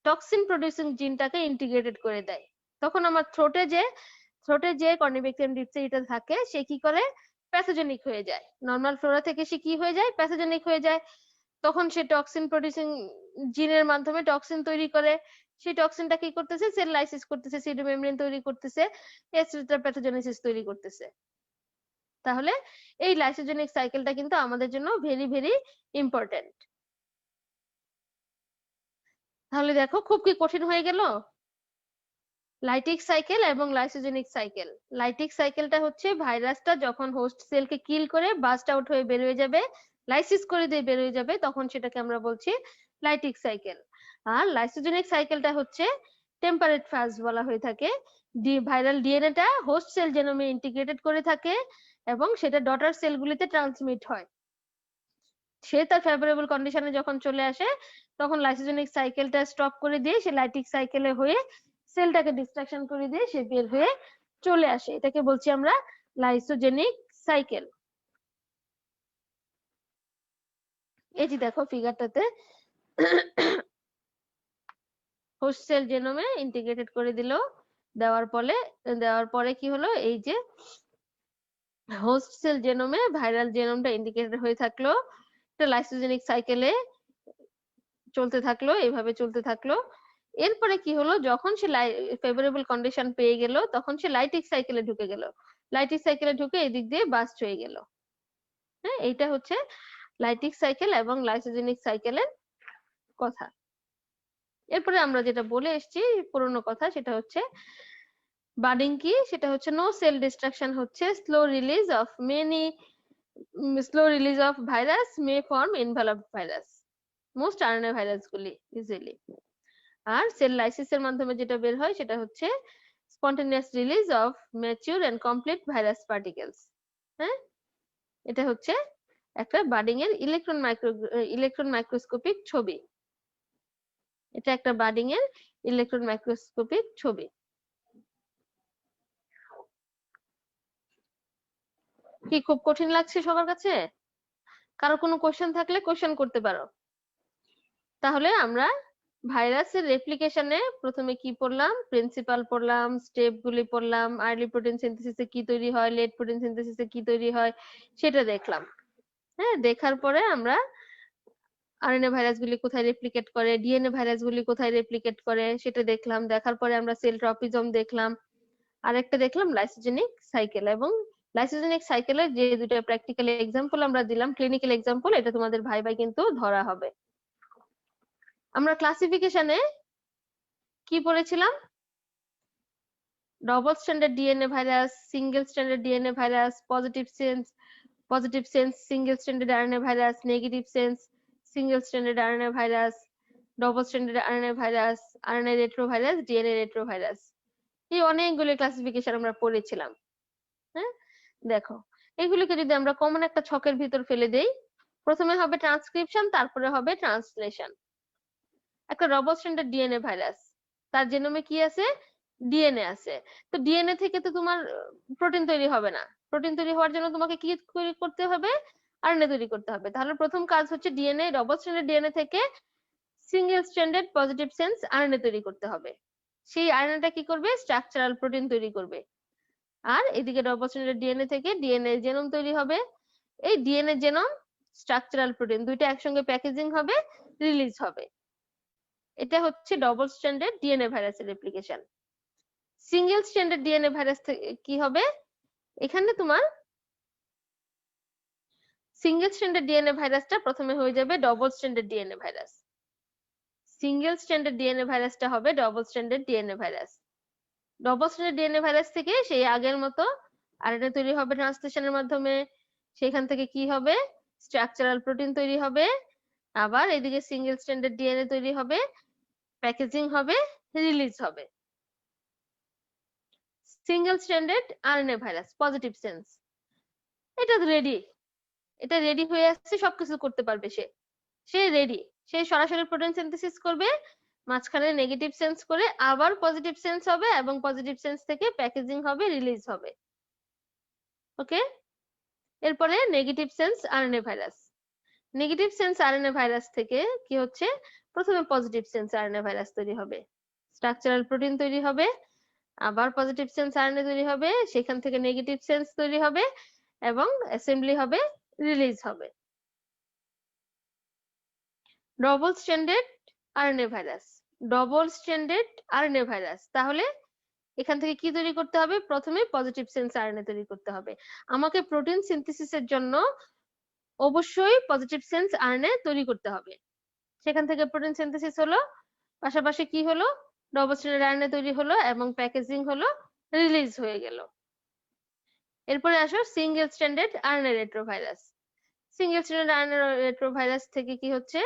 S1: টক্সিন প্রডিউসিং জিনটাকে ইন্টিগ্রেটেড করে দেয়। তখন আমার থ্রোটে যে কর্নিব্যাকটেরিয়াম ডিপথেরিটা থাকে সে কি করে? প্যাথোজেনিক হয়ে যায়। নরমাল ফ্লোরা থেকে সে কি হয়ে যায়? প্যাথোজেনিক হয়ে যায়। তখন সে টক্সিন প্রডিউসিং জিনের মাধ্যমে টক্সিন তৈরি করে। সেই টক্সিনটা কি করতেছে? সেল লাইসিস করতেছে, সিটোমেমব্রেন তৈরি করতেছে, এক্সট্রা প্যাথোজেনেসিস তৈরি করতেছে। তাহলে এই লাইসোজেনিক সাইকেলটা কিন্তু আমাদের জন্য ভেরি ভেরি ইম্পর্টেন্ট। তাহলে দেখো খুব কি কঠিন হয়ে গেল? লাইটিক সাইকেল এবং লাইসোজেনিক সাইকেল। লাইটিক সাইকেলটা হচ্ছে ভাইরাসটা যখন হোস্ট সেলকে কিল করে বাস্ট আউট হয়ে বের হয়ে যাবে, লাইসিস করে দিয়ে বের হয়ে যাবে, তখন সেটাকে আমরা বলছি লাইটিক সাইকেল। আর লাইসোজেনিক সাইকেলটা হচ্ছে টেম্পারেট ফাজ বলা হয়ে থাকে। ভাইরাল ডিএনএটা হোস্ট সেল জেনোমে ইন্টিগ্রেটেড করে থাকে এবং সেটা ডটার সেলগুলিতে ট্রান্সমিট হয়। সে তার ফেভারেবল কন্ডিশনে যখন চলে আসে তখন লাইসোজেনিক সাইকেলটা স্টপ করে দিয়ে সে লাইটিক সাইকেলে হয়ে সেলটাকে ডিস্ট্রাকশন করে দিয়ে সে বের হয়ে চলে আসে। এটাকে বলছি আমরা লাইসোজেনিক সাইকেল। এই যে দেখো ফিগারটাতে হোস্ট সেল জেনোমে ইন্টিগ্রেটেড করে দিল, দেওয়ার পরে কি হলো? এই যে হোস্ট সেল জেনোমে ভাইরাল জেনোমটা ইন্ডিকেটেড হয়ে থাকলো, একটা লাইসোজেনিক সাইকেলে চলতে থাকলো, এইভাবে চলতে থাকলো। এরপরে কি হলো? যখন সে ফেভারেবল কন্ডিশন পেয়ে গেল তখন সে লাইটিক সাইকেলে ঢুকে গেল। লাইটিক সাইকেলে ঢুকে এদিক দিয়ে বাস্ট হয়ে গেল। হ্যাঁ, এইটা হচ্ছে লাইটিক সাইকেল এবং লাইসোজেনিক সাইকেলের কথা। এরপরে আমরা যেটা বলে এসেছি পুরনো কথা, সেটা হচ্ছে বাডিং কি? সেটা হচ্ছে নো সেল ডিস্ট্রাকশন হচ্ছে slow release of virus may form enveloped virus, most RNA virus গুলি ইউজুয়ালি। আর সেল লাইসিসের মাধ্যমে যেটা বের হয় সেটা হচ্ছে spontaneous release of mature and complete virus particles. হ্যাঁ, এটা হচ্ছে একটা বাডিং এর ইলেকট্রন মাইক্রোস্কোপিক ছবি। এটা একটা বাডিং এর ইলেকট্রন মাইক্রোস্কোপিক ছবি। কি খুব কঠিন লাগছে সবার কাছে? কারো কোনো কোশ্চেন থাকলে কোশ্চেন করতে পারো। তাহলে আমরা ভাইরাসের রেপ্লিকেশনে প্রথমে কি পড়লাম, প্রিন্সিপাল পড়লাম, স্টেপ গুলি পড়লাম, আর্লি প্রোটিন সিনথেসিসে কি তৈরি হয়, লেট প্রোটিন সিনথেসিসে কি তৈরি হয় সেটা দেখলাম। হ্যাঁ, দেখার পরে আমরা আরএনএ ভাইরাসগুলি কোথায় রেপ্লিকেট করে, ডিএনএ ভাইরাসগুলি কোথায় রেপ্লিকেট করে সেটা দেখলাম। দেখার পরে আমরা সেল ট্রপিজম দেখলাম, আরেকটা দেখলাম লাইসোজেনিক সাইকেল। এবং লাইসোজেনিক সাইকেলের যে দুটো প্র্যাকটিক্যাল এক্সাম্পল আমরা দিলাম, ক্লিনিক্যাল এক্সাম্পল, এটা তোমাদের ভাইভায় কিন্তু ধরা হবে। আমরা ক্লাসিফিকেশনে কি পড়েছিলাম? Double standard DNA virus, single standard DNA virus, positive sense single standard RNA virus, negative sense single standard RNA virus, double standard RNA virus, RNA retrovirus, DNA retrovirus. এই অনেকগুলো ক্লাসিফিকেশন আমরা পড়েছিলাম। হ্যাঁ, দেখো এগুলিকে যদি আমরা কমন একটা ছকের ভিতর ফেলে দেই, প্রথমে হবে ট্রান্সক্রিপশন, তারপরে হবে ট্রান্সলেশন। একটা ডবল স্ট্যান্ডার্ড ডিএনএ ভাইরাস, তার জেনোমে কি আছে? ডিএনএ আছে। তো ডিএনএ থেকে তো তোমার প্রোটিন তৈরি হবে না। প্রোটিন তৈরি হওয়ার জন্য তোমাকে কি তৈরি করতে হবে? আরএনএ তৈরি করতে হবে। তাহলে প্রথম কাজ হচ্ছে ডিএনএ, ডবল স্ট্যান্ডার্ড ডিএনএ থেকে single standard positive sense RNA তৈরি করতে হবে। সেই আরএনএটা কি করবে? স্ট্রাকচারাল প্রোটিন তৈরি করবে। আর এদিকে ডবল স্ট্যান্ডার্ড ডিএনএ থেকে ডিএনএ জেনোম তৈরি হবে। এই ডিএনএ জেনোম স্ট্রাকচারাল প্রোটিন দুইটা একসঙ্গে প্যাকেজিং হবে, রিলিজ হবে। এটা হচ্ছে ডবল স্ট্যান্ডার্ড ডিএনএ ভাইরাসের replication. Single standard DNA virus কি হবে? এখানে তোমার সিঙ্গেল স্ট্যান্ডার্ড ডিএনএ ভাইরাসটা প্রথমে হয়ে যাবে double standard DNA virus. Single standard DNA ভাইরাসটা হবে double standard DNA virus. Double standard DNA virus থেকে সেই আগের মতো আরএনএ তৈরি হবে ট্রান্সলেশনের মাধ্যমে। সেখান থেকে কি হবে? স্ট্রাকচারাল প্রোটিন তৈরি হবে। আবার এদিকে সিঙ্গেল স্ট্যান্ডার্ড ডিএনএ তৈরি হবে, প্যাকেজিং হবে, রিলিজ হবে। Single standard RNA virus positive sense, এটা রেডি, এটা রেডি হয়ে আসছে, সবকিছু করতে পারবে সে রেডি। সে সরাসরি প্রোটিন সিনথেসিস করবে, মাঝখানে নেগেটিভ সেন্স করে আবার পজিটিভ সেন্স হবে, এবং পজিটিভ সেন্স থেকে প্যাকেজিং হবে, রিলিজ হবে। ওকে, এরপরে negative sense RNA virus. Negative sense RNA virus থেকে কি হচ্ছে? প্রথমে পজিটিভ সেন্স আরএনএ ভাইরাস তৈরি হবে, স্ট্রাকচারাল প্রোটিন তৈরি হবে, আবার পজিটিভ সেন্স আরএনএ তৈরি হবে, সেখান থেকে নেগেটিভ সেন্স তৈরি হবে এবং অ্যাসেম্বলি হবে, রিলিজ হবে। Double standard RNA virus, double standard RNA virus. তাহলে এখান থেকে কি তৈরি করতে হবে? প্রথমে পজিটিভ সেন্স আরএনএ তৈরি করতে হবে। আমাকে প্রোটিন সিনথেসিসের জন্য অবশ্যই পজিটিভ সেন্স আরএনএ তৈরি করতে হবে। সেখান থেকে প্রোটিন সিনথেসিস হলো, পাশাপাশি কি হলো? ডবল স্ট্যান্ডার্ড আরএনএ তৈরি হলো এবং প্যাকেজিং হলো, রিলিজ হয়ে গেল। এরপরে আসো single standard RNA retrovirus. Single standard RNA retrovirus থেকে কি হচ্ছে?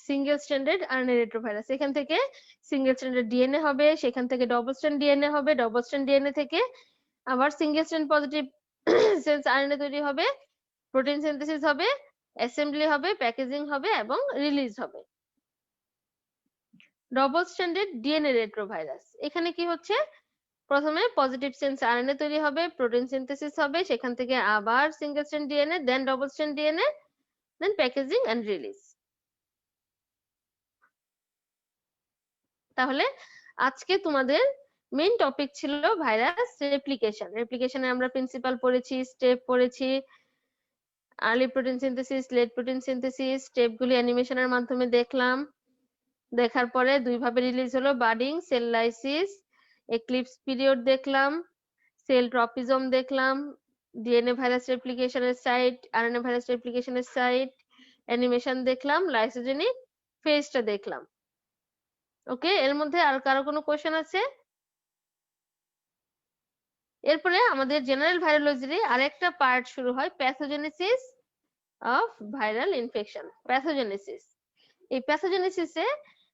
S1: সিঙ্গেল স্ট্যান্ডার্ড আরএনএ রেট্রোভাইরাস, এখান থেকে সিঙ্গেল স্ট্যান্ডার্ড ডিএনএ হবে, সেখান থেকে ডবল স্ট্যান্ড ডিএনএ হবে, ডবল স্ট্যান্ড ডিএনএ থেকে আবার single stand positive sense RNA তৈরি হবে, প্রোটিন সিনথেসিস হবে, অ্যাসেম্বলি হবে, প্যাকেজিং হবে এবং রিলিজ হবে। ডবল স্ট্যান্ডার্ড ডিএনএ রেট্রোভাইরাস, এখানে কি হচ্ছে? প্রথমে পজিটিভ সেন্স আরএনএ তৈরি হবে, প্রোটিন সিনথেসিস হবে, সেখান থেকে আবার single strand DNA, then double strand DNA, then packaging and release. তাহলে আজকে তোমাদের মেইন টপিক ছিল ভাইরাস রেপ্লিকেশন। রেপ্লিকেশনে আমরা প্রিন্সিপাল পড়েছি, স্টেপ পড়েছি, early protein synthesis, late protein synthesis, স্টেপগুলি অ্যানিমেশনের মাধ্যমে দেখলাম। দেখার পরে দুই ভাবে রিলিজ হলো, budding, cell lysis, eclipse period দেখলাম, সেল ট্রপিজম দেখলাম, ডিএনএ ভাইরাস রেপ্লিকেশনের সাইট, আরএনএ ভাইরাস রেপ্লিকেশনের সাইট, অ্যানিমেশন দেখলাম, লাইসোজেনিক ফেজটা দেখলাম। ওকে, এর মধ্যে আর কারো কোনো কোশ্চেন আছে? এরপরে আমাদের জেনারেল ভাইরোলজির আরেকটা পার্ট শুরু হয়, pathogenesis of viral infection. Pathogenesis, এই প্যাথোজেনেসিসে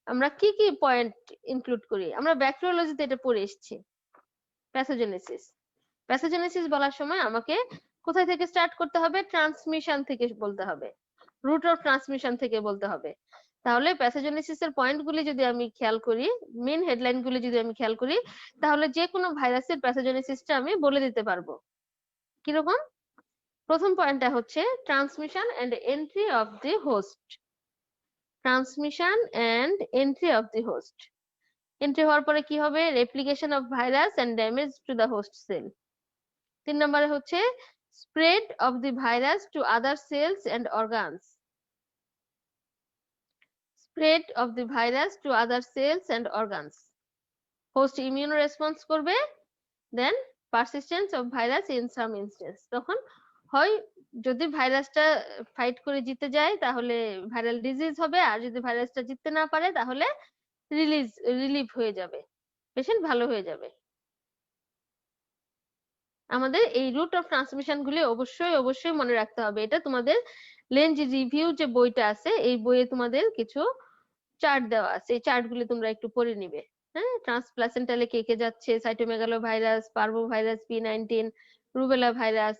S1: আমরা কি কি পয়েন্ট ইনক্লুড করি? আমরা ব্যাকটেরিওলজিতে এটা পড়ে এসেছি। প্যাথোজেনেসিস, প্যাথোজেনেসিস বলার সময় আমাকে কোথায় থেকে স্টার্ট করতে হবে? ট্রান্সমিশন থেকে বলতে হবে, রুট অফ ট্রান্সমিশন থেকে বলতে হবে। তাহলে প্যাথোজেনেসিস এর পয়েন্ট গুলি যদি আমি খেয়াল করি, মেইন হেডলাইন গুলি যদি আমি খেয়াল করি, তাহলে যে কোনো ভাইরাসের প্যাথোজেনেসিসটা আমি বলে দিতে পারবো। কিরকম? প্রথম পয়েন্টটা হচ্ছে transmission and entry of the host. Transmission and entry of the host. Entry হওয়ার পরে কি হবে? Replication of virus and damage to the host cell. 3 নম্বরে হচ্ছে spread of the virus to other cells and organs. Spread of the virus to other cells and organs. Host immune response করবে, then persistence of virus in some instance. তখন হয় যদি ভাইরাসটা fight করে জিতে যায় তাহলে ভাইরাল ডিজিজ হবে, আর যদি ভাইরাসটা জিততে না পারে তাহলে রিলিভ হয়ে যাবে, পেশেন্ট ভালো হয়ে যাবে। আমাদের এই রুট অফ ট্রান্সমিশন গুলি অবশ্যই মনে রাখতে হবে। এটা তোমাদের লেঞ্জ রিভিউ যে বইটা আছে এই বইয়ে তোমাদের কিছু চার্ট দেওয়া আছে, এই চার্ট গুলি তোমরা একটু পড়ে নিবে। হ্যাঁ, ট্রান্সপ্লাসেন্টালে কে কে যাচ্ছে, cytomegalovirus, parvovirus, P19, rubella virus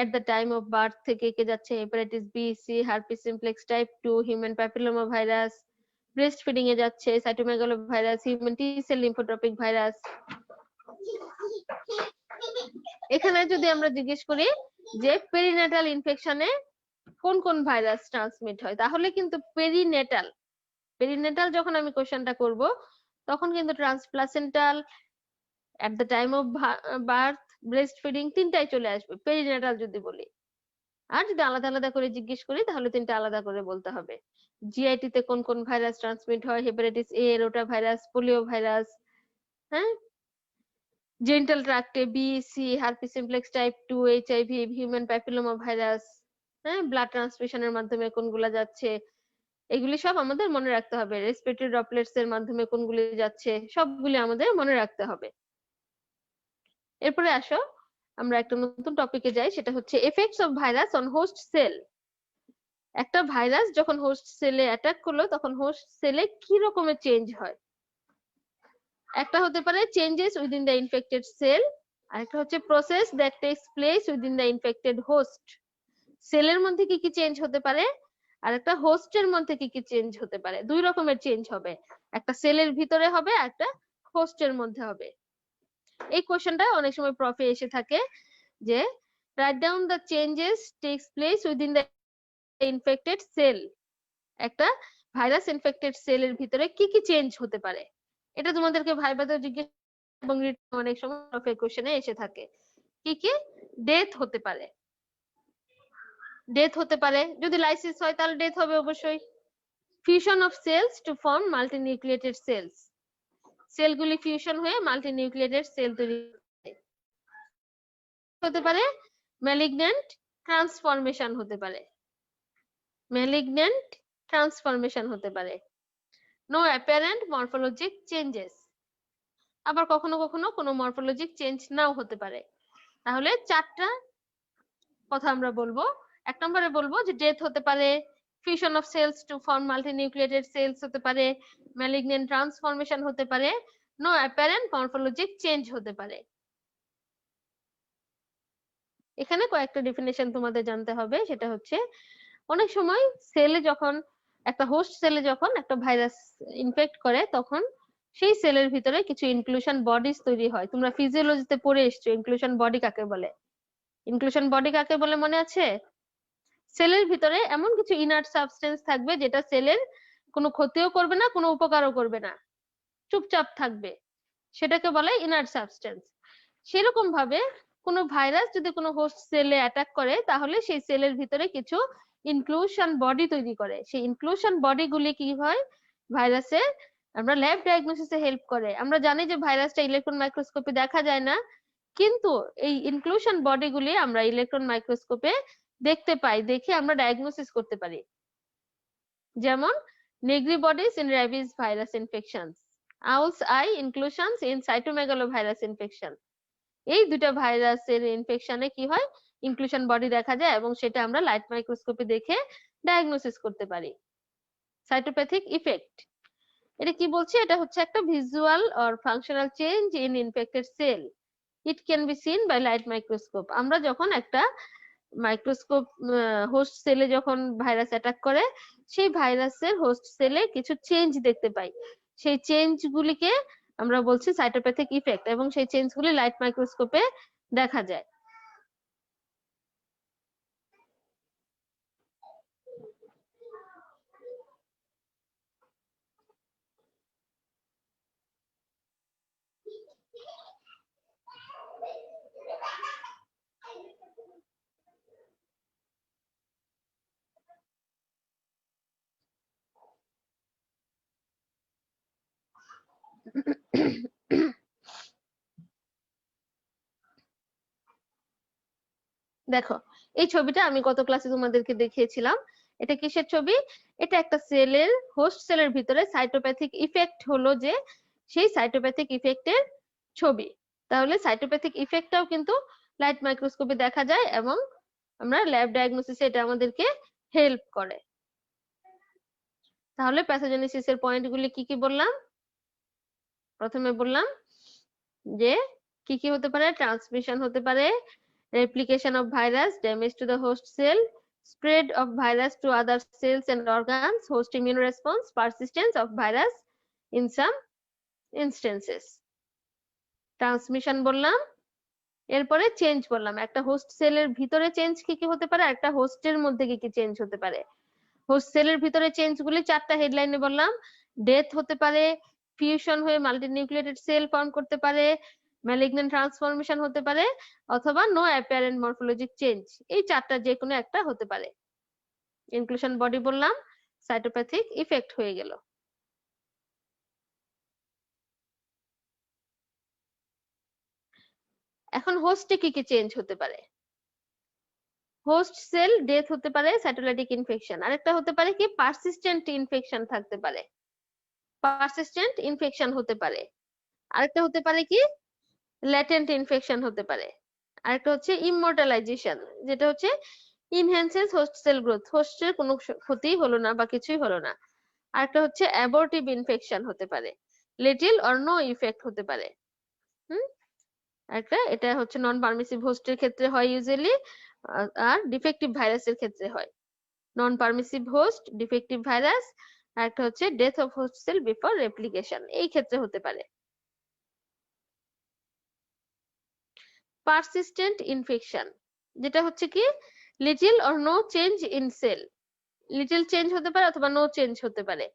S1: at the time of birth থেকে কে যাচ্ছে, hepatitis B, C, herpes simplex type 2, human papilloma virus, breast feeding এ যাচ্ছে, cytomegalovirus, human T cell lymphotropic virus. এখানে যদি আমরা জিজ্ঞেস করি যে পেরিনেটাল ইনফেকশনে কোন কোন ভাইরাস ট্রান্সমিট হয়, তাহলে কিন্তু পেরিনেটাল যখন আমি কোশ্চেনটা করব তখন কিন্তু transplacental, at the time of birth, breast feeding তিনটাই চলে আসবে পেরিনেটাল যদি বলি। আর যদি আলাদা আলাদা করে জিজ্ঞেস করি তাহলে তিনটা আলাদা করে বলতে হবে। জিআইটি তে কোন কোন ভাইরাস ট্রান্সমিট হয়, hepatitis A, rotavirus, poliovirus, হ্যাঁ, জেনিটাল ট্রাক্টে B, C, herpes simplex type 2, HIV, human papilloma virus, হ্যাঁ, ব্লাড ট্রান্সমিশনের মাধ্যমে কোনগুলা যাচ্ছে, এগুলি সব আমাদের মনে রাখতে হবে। রেসপিরেটরি ড্রপলেটস এর মাধ্যমে কোনগুলি যাচ্ছে সবগুলি আমাদের মনে রাখতে হবে। এরপরে আসো আমরা একটা নতুন টপিকে যাই, সেটা হচ্ছে effects of virus on host cell. একটা ভাইরাস যখন হোস্ট সেলে অ্যাটাক করলো তখন হোস্ট সেলে কি রকমের চেঞ্জ হয়? একটা হতে পারে changes within the infected cell, আর একটা হচ্ছে process that takes place within the infected host. সেলের মধ্যে কি কি চেঞ্জ হতে পারে আর একটা হোস্টের মধ্যে কি কি চেঞ্জ হতে পারে? দুই রকমের চেঞ্জ হবে, একটা সেলের ভিতরে হবে, একটা হোস্টের মধ্যে হবে। এই কোশ্চেনটা অনেক সময় প্রফে এসে থাকে যে right down the changes takes place within the infected cell. একটা ভাইরাস ইনফেক্টেড সেলের ভিতরে কি কি চেঞ্জ হতে পারে, এটা তোমাদেরকে ভাইবাতে জিজ্ঞেস এবং অনেক সময় প্রফে কোশ্চেনে এসে থাকে। কি কি? ডেথ হতে পারে, যদি লাইসিস হয় তাহলে ডেথ হবে অবশ্যই। Fusion of cells to form multinucleated cells, সেলগুলি ফিউশন হয়ে মাল্টিনিউক্লিয়েটেড সেল তৈরি হতে পারে। ম্যালিগন্যান্ট ট্রান্সফরমেশন হতে পারে, নো অ্যাপারেন্ট মরফোলজিক চেঞ্জেস, আবার কখনো কখনো কোনো মরফোলজিক চেঞ্জ নাও হতে পারে। তাহলে চারটা কথা আমরা বলবো। এক নম্বরে বলবো যে ডেথ হতে পারে, fusion of cells to form multinucleated cells হতে পারে, ম্যালিগন্যান্ট ট্রান্সফরমেশন হতে পারে, নো অ্যাপারেন্ট মরফোলজিক চেঞ্জ হতে পারে। এখানে কয়েকটা ডেফিনেশন তোমাদের জানতে হবে, সেটা হচ্ছে অনেক সময় সেলে যখন একটা হোস্ট সেলে যখন একটা ভাইরাস ইনফেক্ট করে তখন সেই সেলের ভিতরে কিছু ইনক্লুশন বডিজ তৈরি হয়। তোমরা ফিজিওলজিতে পড়ে এসছো ইনক্লুশন বডি কাকে বলে। ইনক্লুশন বডি কাকে বলে মনে আছে? সেলের ভিতরে এমন কিছু ইনার্ট সাবস্টেন্স থাকবে যেটা সেলের কোনো ক্ষতিও করবে না, কোনো উপকারও করবে না, চুপচাপ থাকবে, সেটাকে বলে ইনার্ট সাবস্টেন্স। সেরকম ভাবে কোনো ভাইরাস যদি কোনো হোস্ট সেলে অ্যাটাক করে তাহলে সেই সেলের ভিতরে কিছু ইনক্লুশন বডি তৈরি করে। সেই ইনক্লুশন বডি গুলি কি হয়, ভাইরাসে আমরা ল্যাব ডায়াগনোসিসে হেল্প করে। আমরা জানি যে ভাইরাসটা ইলেকট্রন মাইক্রোস্কোপে দেখা যায় না, কিন্তু এই ইনক্লুশন বডি গুলি আমরা ইলেকট্রন মাইক্রোস্কোপে দেখতে পাই, দেখে আমরা ডায়াগনোসিস করতে পারি। যেমন Negri bodies in rabies virus infections, owl's eye inclusions in cytomegalovirus infection. এই দুটো ভাইরাসের ইনফেকশনে কি হয়, ইনক্লুশন বডি দেখা যায় এবং সেটা আমরা লাইট মাইক্রোস্কোপে দেখে ডায়াগনোসিস করতে পারি। সাইটোপ্যাথিক ইফেক্ট, এটা কি বলছে? এটা হচ্ছে একটা visual or functional change in infected cell, it can be seen by light microscope. আমরা যখন একটা মাইক্রোস্কোপ হোস্ট সেলে যখন ভাইরাস অ্যাটাক করে সেই ভাইরাসের হোস্ট সেলে কিছু চেঞ্জ দেখতে পাই, সেই চেঞ্জ গুলিকে আমরা বলছি সাইটোপ্যাথিক ইফেক্ট, এবং সেই চেঞ্জ গুলি লাইট মাইক্রোস্কোপে দেখা যায়। দেখো এই ছবিটা আমি গত ক্লাসে তোমাদেরকে দেখিয়েছিলাম। এটা কিসের ছবি? এটা একটা সেলের, হোস্ট সেলের ভিতরে সাইটোপ্যাথিক ইফেক্ট হলো যে সেই সাইটোপ্যাথিক ইফেক্টের ছবি। তাহলে সাইটোপ্যাথিক ইফেক্টটাও কিন্তু লাইট মাইক্রোস্কোপে দেখা যায় এবং আমরা ল্যাব ডায়াগনোসিসে এটা আমাদেরকে হেল্প করে। তাহলে প্যাথোজেনেসিসের পয়েন্টগুলি কি কি বললাম? প্রথমে বললাম যে কি কি হতে পারে? ট্রান্সমিশন হতে পারে, replication of virus, damage to the host cell, spread of virus to other cells and organs, host immune response, persistence of virus in some instances. Transmission বললাম, এরপরে চেঞ্জ বললাম। একটা হোস্ট সেলের ভিতরে চেঞ্জ কি কি হতে পারে, একটা হোস্টের মধ্যে কি কি চেঞ্জ হতে পারে। হোস্ট সেলের ভিতরে চেঞ্জ গুলি 4টা হেডলাইনে বললাম। ডেথ হতে পারে, ফিউশন হয়ে মাল্টিনিউক্লিয়েটেড সেল ফর্ম করতে পারে, ম্যালিগন্যান্ট ট্রান্সফরমেশন হতে পারে, অথবা নো অ্যাপিয়ারেন্ট মরফোলজিক চেঞ্জ। এই 4টা যে কোনো একটা হতে পারে। ইনক্লুশন বডি বললাম, সাইটোপ্যাথিক ইফেক্ট হয়ে গেল। এখন হোস্টে কি কি চেঞ্জ হতে পারে? হোস্ট সেল ডেথ হতে পারে, সাইটোলাইটিক ইনফেকশন। আরেকটা হতে পারে কি, পারসিস্টেন্ট ইনফেকশন থাকতে পারে, পারসিস্টেন্ট ইনফেকশন হতে পারে। আরেকটা হতে পারে কি, ল্যাটেন্ট ইনফেকশন হতে পারে। আরেকটা হচ্ছে ইমমর্টালাইজেশন, যেটা হচ্ছে ইনহ্যান্সেস হোস্ট সেল গ্রোথ, হোস্টের কোনো ক্ষতি হলো না বা কিছুই হলো না। আরেকটা হচ্ছে অ্যাবর্টিভ ইনফেকশন হতে পারে, লিটল অর নো ইফেক্ট হতে পারে। একটা এটা হচ্ছে নন পারমিসিভ হোস্টের ক্ষেত্রে হয় ইউজুয়ালি, আর ডিফেক্টিভ ভাইরাসের ক্ষেত্রে হয়। Non permissive host, defective virus, আর একটা হচ্ছে death of host cell before replication, এই ক্ষেত্রে হতে পারে। পারসিস্টেন্ট ইনফেকশন, যেটা হচ্ছে কি, little or no change in cell, little change হতে পারে অথবা নো চেঞ্জ হতে পারে।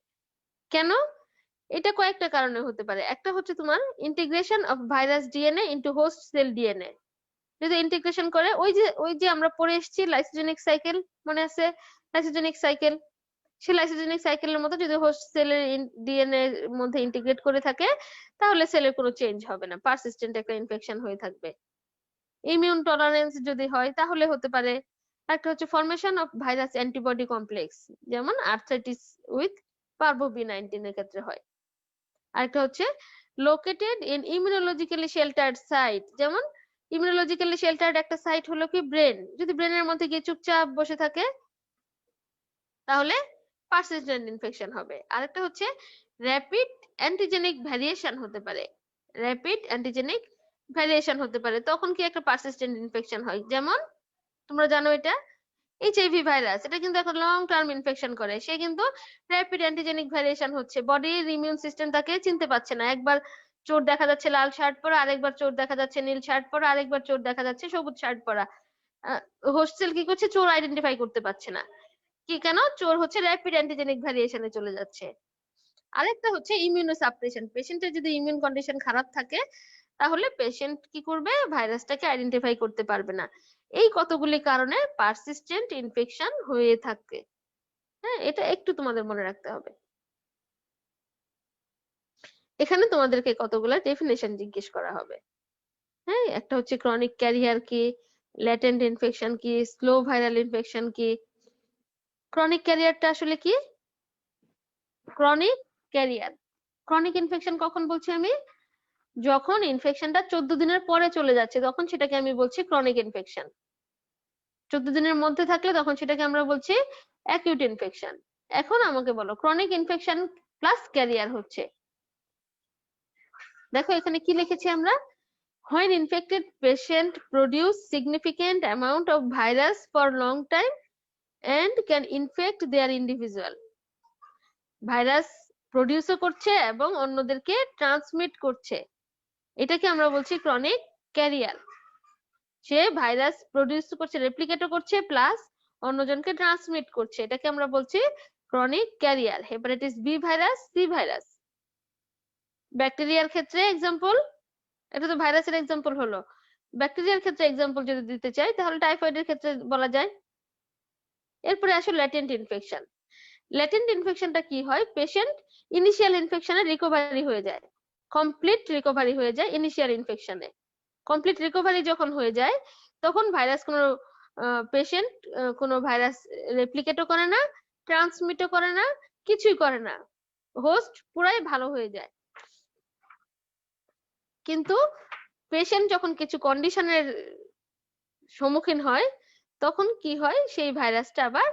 S1: কেন? এটা কয়েকটা কারণে হতে পারে। একটা হচ্ছে তোমার integration of virus DNA into host cell DNA. যদি ইন্টিগ্রেশন করে, ওই যে আমরা পড়ে এসেছি লাইসোজেনিক সাইকেল, মনে আছে? লাইসোজেনিক সাইকেল, সেই লাইসোজেনিক সাইকেলের মতো যদি হোস্ট সেলের ডিএনএ এর মধ্যে ইন্টিগ্রেট করে থাকে, তাহলে সেলের কোনো চেঞ্জ হবে না, পারসিস্টেন্ট একটা ইনফেকশন হয়ে থাকবে। ইমিউন টলারেন্স যদি হয় তাহলে হতে পারে। একটা হচ্ছে formation of virus antibody complex, যেমন আর্থ্রাইটিস উইথ পারভোবি-19 এর ক্ষেত্রে হয়। আরেকটা হচ্ছে লোকেটেড ইন ইমিউনোলজিক্যালি শেল্টার্ড সাইট, যেমন ইমিউনোলজিক্যালি শেল্টার্ড একটা সাইট হলো কি ব্রেন, যদি ব্রেনের মধ্যে গিয়ে চুপচাপ বসে থাকে তাহলে পারসিস্টেন্ট ইনফেকশন হবে। আরেকটা হচ্ছে র‍্যাপিড অ্যান্টিজেনিক ভ্যারিয়েশন হতে পারে, র‍্যাপিড অ্যান্টিজেনিক ভ্যারিয়েশন হতে পারে, তখন কি একটা পারসিস্টেন্ট ইনফেকশন হয়। যেমন তোমরা জানো এটা এইচআইভি ভাইরাস, এটা কিন্তু এখন লং টার্ম ইনফেকশন করে, সে কিন্তু র‍্যাপিড অ্যান্টিজেনিক ভ্যারিয়েশন হচ্ছে, বডির ইমিউন সিস্টেম তাকে চিনতে পারছে না। একবার চোর দেখা যাচ্ছে লাল শার্ট পরা, আরেকবার চোর দেখা যাচ্ছে নীল শার্ট পরা, আরেকবার চোর দেখা যাচ্ছে সবুজ শার্ট পরা। হোস্ট সেল কি করছে, চোর আইডেন্টিফাই করতে পারছে না। কি কেন? চোর হচ্ছে র‍্যাপিড অ্যান্টিজেনিক ভ্যারিয়েশনে চলে যাচ্ছে। আরেকটা হচ্ছে ইমিউনো সাপ্রেশন, পেশেন্টের যদি ইমিউন কন্ডিশন খারাপ থাকে তাহলে পেশেন্ট কি করবে, ভাইরাসটাকে আইডেন্টিফাই করতে পারবে না। এই কতগুলি কারণে পারসিস্টেন্ট ইনফেকশন হয়ে থাকে। হ্যাঁ, এটা একটু তোমাদের মনে রাখতে হবে। এখানে তোমাদেরকে কতগুলা ডেফিনেশন জিজ্ঞেস করা হবে। হ্যাঁ, একটা হচ্ছে ক্রনিক ক্যারিয়ার কি, ল্যাটেন্ট ইনফেকশন কি, স্লো ভাইরাল ইনফেকশন কি। ক্রনিক ক্যারিয়ারটা আসলে কি? ক্রনিক ক্যারিয়ার, ক্রনিক ইনফেকশন কখন বলছি আমি? যখন ইনফেকশনটা 14 দিনের পরে চলে যাচ্ছে তখন সেটাকে আমি বলছি ক্রনিক ইনফেকশন। 14 দিনের মধ্যে থাকলে তখন সেটাকে আমরা বলছি অ্যাকিউট ইনফেকশন। এখন আমাকে বলো ক্রনিক ইনফেকশন প্লাস ক্যারিয়ার হচ্ছে, দেখো এখানে কি লিখেছি আমরা, when infected patient produce significant amount of virus for long time and can infect their individual, virus প্রডিউসও করছে এবং অন্যদেরকে ট্রান্সমিট করছে, এটাকে আমরা বলছি ক্রনিক ক্যারিয়ার। সে ভাইরাস প্রডিউস করছে, রেপ্লিকেটও করছে, প্লাস অন্যজনকে ট্রান্সমিট করছে, এটাকে আমরা বলছি chronic carrier. Hepatitis B virus, C virus. ব্যাকটেরিয়ার ক্ষেত্রে এক্সাম্পল, এটা তো ভাইরাসের এক্সাম্পল হলো। ব্যাকটেরিয়ার ক্ষেত্রে এক্সাম্পল যদি দিতে চাই তাহলে টাইফয়েডের ক্ষেত্রে বলা যায়। এরপরে আসলে ল্যাটেন্ট ইনফেকশন। ল্যাটেন্ট ইনফেকশনটা কি হয়, পেশেন্ট ইনিশিয়াল ইনফেকশনে রিকভারি হয়ে যায়, কমপ্লিট রিকভারি হয়ে যায় ইনিশিয়াল ইনফেকশনে। কমপ্লিট রিকভারি যখন হয়ে যায় তখন ভাইরাস কোনো পেশেন্ট কোনো ভাইরাস রেপ্লিকেটও করে না, ট্রান্সমিটও করে না, কিছুই করে না, হোস্ট পুরাই ভালো হয়ে যায়। কিন্তু পেশেন্ট যখন কিছু কন্ডিশনের সম্মুখীন হয় তখন কি হয়, সেই ভাইরাসটা আবার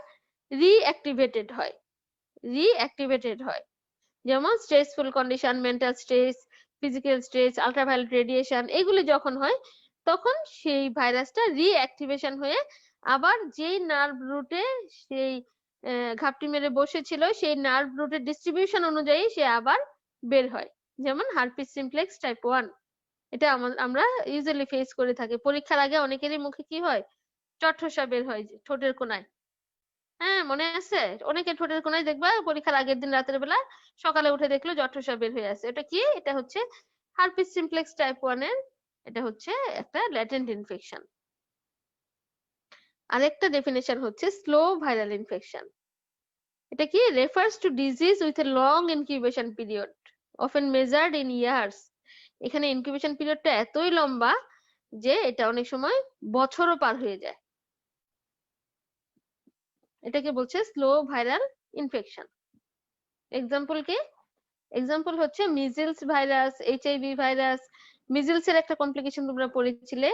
S1: রিঅ্যাক্টিভেটেড হয়। যেমন stressful condition, mental stress, physical stress, ultraviolet radiation, এগুলি যখন হয় তখন সেই ভাইরাসটা রিঅ্যাক্টিভেশন হয়ে আবার যেই নার্ভ রুটে সেই ঘাপটি মেরে বসেছিল সেই নার্ভ রুটের ডিস্ট্রিবিউশন অনুযায়ী সে আবার বের হয়। যেমন হার্পিস সিমপ্লেক্স টাইপ 1, এটা আমরা ইউজুয়ালি ফেস করে থাকি। পরীক্ষার আগে অনেকেরই মুখে কি হয়, চট্টসা বের হয় ঠোঁটের কোনায়। হ্যাঁ, মনে আছে? অনেকে ঠোঁটের কোনায় দেখবা পরীক্ষার আগের দিন রাতের বেলা সকালে উঠে দেখলো জট্টসা বের হয়ে আছে। এটা কি? এটা হচ্ছে হার্পিস সিমপ্লেক্স টাইপ 1 এর, এটা হচ্ছে একটা ল্যাটেন্ট ইনফেকশন। আরেকটা ডেফিনেশন হচ্ছে স্লো ভাইরাল ইনফেকশন। এটা কি? Refers to disease with a long incubation period often measured in years. এখানে ইনকিউবেশন পিরিয়ডটা এতই লম্বা যে এটা অনেক সময় বছরও পার হয়ে যায়। এটাকে বলছে স্লো ভাইরাল ইনফেকশন। এক্সাম্পল কি? এক্সাম্পল হচ্ছে measles virus, HIV virus. Measles এর একটা কমপ্লিকেশন তোমরা পড়েছিলে,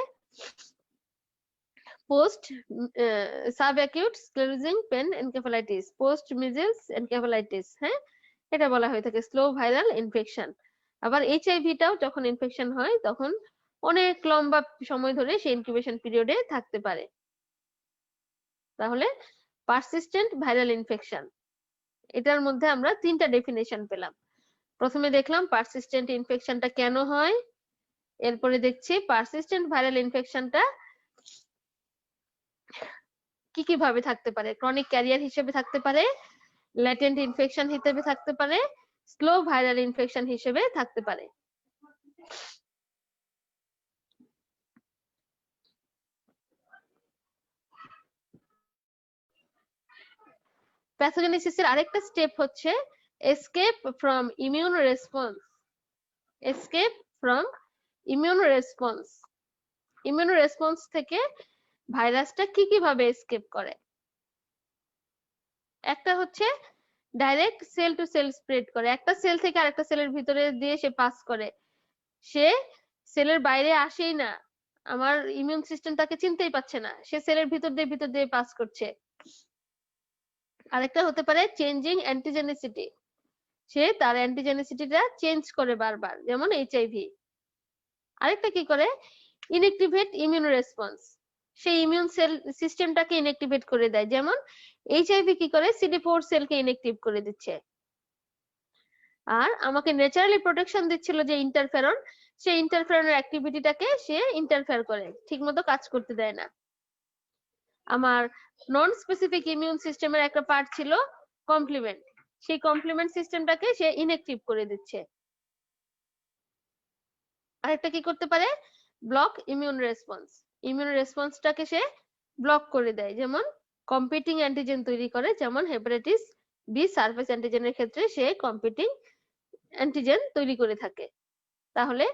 S1: post subacute sclerosing panencephalitis, post measles encephalitis. হ্যাঁ, এটা বলা হয়ে থাকে স্লো ভাইরাল ইনফেকশন। আবার এইচআইভিটাও যখন ইনফেকশন হয় তখন অনেক লম্বা সময় ধরে সেই ইনকিউবেশন পিরিয়ডে থাকতে পারে। তাহলে পারসিস্টেন্ট ভাইরাল ইনফেকশন, এটার মধ্যে আমরা 3টা ডেফিনেশন পেলাম। প্রথমে দেখলাম পারসিস্টেন্ট ইনফেকশনটা কেন হয়, এরপরে দেখছি পারসিস্টেন্ট ভাইরাল ইনফেকশনটা কি কি ভাবে থাকতে পারে। ক্রনিক ক্যারিয়ার হিসেবে থাকতে পারে, ল্যাটেন্ট ইনফেকশন হিসেবে থাকতে পারে, স্লো ভাইরাল ইনফেকশন হিসেবে থাকতে পারে। প্যাথোজেনেসিসের আরেকটা স্টেপ হচ্ছে escape from immune response. Escape from immune response. Immune response থেকে ভাইরাসটা কি কি ভাবে এসকেপ করে। একটা হচ্ছে direct cell to cell spread করে, একটা সেল থেকে আরেকটা সেলের ভিতরে দিয়ে সে পাস করে, সে সেলের বাইরে আসেই না, আমার ইমিউন সিস্টেম তাকে চিনতেই পাচ্ছে না, সে সেলের ভিতর দিয়ে পাস করছে। আরেকটা হতে পারে চেঞ্জিং অ্যান্টিজেনিসিটি, সে তার অ্যান্টিজেনিসিটিটা চেঞ্জ করে বারবার, যেমন এইচআইভি। আরেকটা কি করে, ইনঅ্যাক্টিভেট ইমিউন রেসপন্স, সেই ইমিউন সেল সিস্টেমটাকে ইনঅ্যাক্টিভেট করে দেয়, যেমন এইচআইভি কি করে CD4 সেলকে ইনঅ্যাক্টিভ করে দিচ্ছে। আর আমাকে ন্যাচারালি প্রোটেকশন দিচ্ছিল যে ইন্টারফেরন, সেই ইন্টারফেরনের অ্যাক্টিভিটিটাকে সে ইন্টারফেয়ার করে, ঠিকমতো কাজ করতে দেয় না। আমার নন স্পেসিফিক ইমিউন সিস্টেমের একটা পার্ট ছিল কমপ্লিমেন্ট, সেই কমপ্লিমেন্ট সিস্টেমটাকে সে ইনঅ্যাক্টিভ করে দিচ্ছে। আরেকটা কি করতে পারে, ব্লক ইমিউন রেসপন্স, ইমিউন রেসপন্সটাকে সে ব্লক করে দেয়, যেমন কম্পিটিং অ্যান্টিজেন তৈরি করে, যেমন হেপাটাইটিস বি সারফেস অ্যান্টিজেনের ক্ষেত্রে সে কম্পিটিং অ্যান্টিজেন তৈরি করে থাকে। তাহলে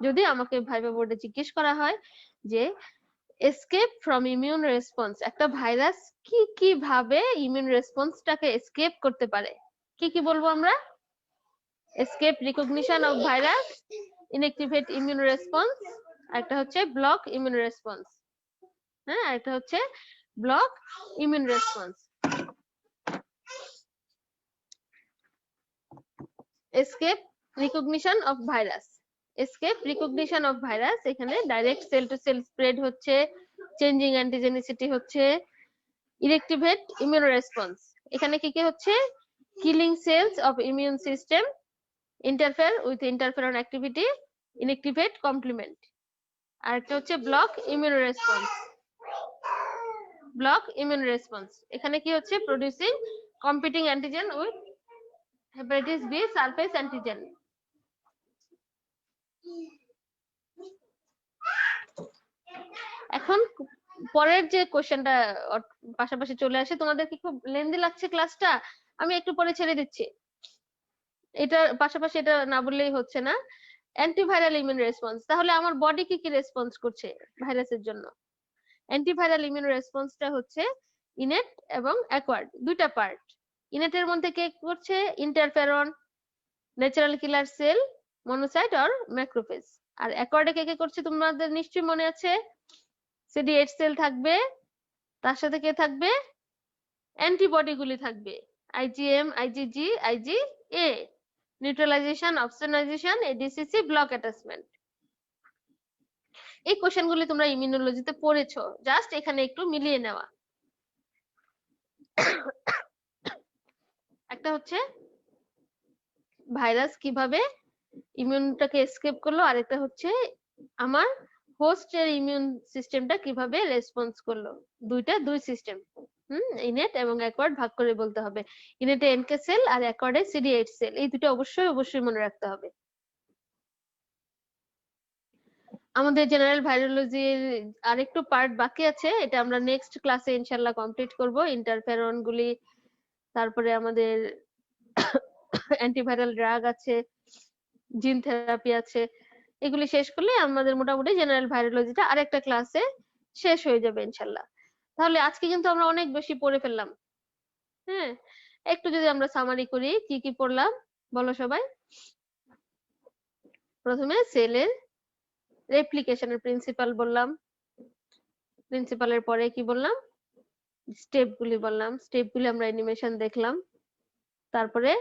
S1: যদি আমাকে ভাইবা বোর্ডে জিজ্ঞেস করা হয় যে এসকেপ ফ্রম ইমিউন রেসপন্স, একটা ভাইরাস কি কি ভাবে ইমিউন রেসপন্সটাকে এসকেপ করতে পারে, কি কি বলবো আমরা? Escape recognition of virus, inactivate immune response, একটা হচ্ছে ব্লক ইমিউন রেসপন্স। হ্যাঁ, একটা হচ্ছে block immune response. Escape recognition of virus, escape recognition of virus, এখানে direct cell to cell spread হচ্ছে, চেঞ্জিং অ্যান্টিজেনিসিটি হচ্ছে, ইনঅ্যাক্টিভেট ইমিউন রেসপন্স, এখানে কি কি হচ্ছে, killing cells of immune system, interfere with interferon activity, inactivate complement. আর একটা হচ্ছে block immune response, block immune response, এখানে কি হচ্ছে, producing competing antigen with hepatitis B surface antigen. এখন পরের যে কোশ্চেনটা পাশাপাশি চলে আসে, তোমাদের কি খুব লেন্দি লাগছে ক্লাসটা? আমি একটু পরে ছেড়ে দিচ্ছি, এটার পাশাপাশি এটা না বললেই হচ্ছে না। অ্যান্টিভাইরাল ইমিউন রেসপন্স, তাহলে আমার বডি কি কি রেসপন্স করছে ভাইরাসের জন্য? অ্যান্টিভাইরাল ইমিউন রেসপন্সটা হচ্ছে ইনেট এবং অ্যাকোয়ার্ড, দুইটা পার্ট। ইনেটের মধ্যে কে করছে? ইন্টারফেরন, ন্যাচারাল কিলার সেল, মনোসাইট আর ম্যাক্রোফেজ। আর অ্যাকোয়ার্ডে কে কে করছে তোমাদের নিশ্চয়ই মনে আছে, CD8 সেল থাকবে, তার সাথে কে থাকবে? অ্যান্টিবডি গুলি থাকবে, IgM, IgG, IgA, neutralisation, opsonisation, ADCC, block attachment. এই কোশ্চেন গুলি তোমরা ইমিউনোলজিতে পড়েছো, জাস্ট এখানে একটু মিলিয়ে নেওয়া। একটা হচ্ছে ভাইরাস কিভাবে ইমিউনটাকে এসকেপ করলো, আরেকটা হচ্ছে আমার হোস্টের ইমিউন সিস্টেমটা কিভাবে রেসপন্স করলো। দুই সিস্টেম, ইনেট এবং অ্যাকোয়ার্ড ভাগ করে বলতে হবে। ইনেটে NK সেল আর অ্যাকোয়ার্ডে CD8 সেল, এই দুটো অবশ্যই মনে রাখতে হবে। আমাদের জেনারেল ভাইরোলজির আরেকটু পার্ট বাকি আছে, এটা আমরা নেক্সট ক্লাসে ইনশাআল্লাহ কমপ্লিট করব। ইন্টারফেরন গুলি, তারপরে আমাদের অ্যান্টিভাইরাল ড্রাগ আছে, জিন থেরাপি আছে, এগুলি শেষ করলে আমাদের মোটামুটি জেনারেল ভাইরোলজিটা আরেকটা ক্লাসে শেষ হয়ে যাবে ইনশাআল্লাহ। তাহলে আজকে কিন্তু আমরা অনেক বেশি পড়ে ফেললাম। হ্যাঁ, একটু যদি আমরা সামারি করি কি কি পড়লাম বলো সবাই। প্রথমে সেলের রেপ্লিকেশনের প্রিন্সিপাল বললাম, প্রিন্সিপালের পরে কি বললাম? স্টেপগুলি বললাম, স্টেপগুলি আমরা অ্যানিমেশন দেখলাম। তারপরে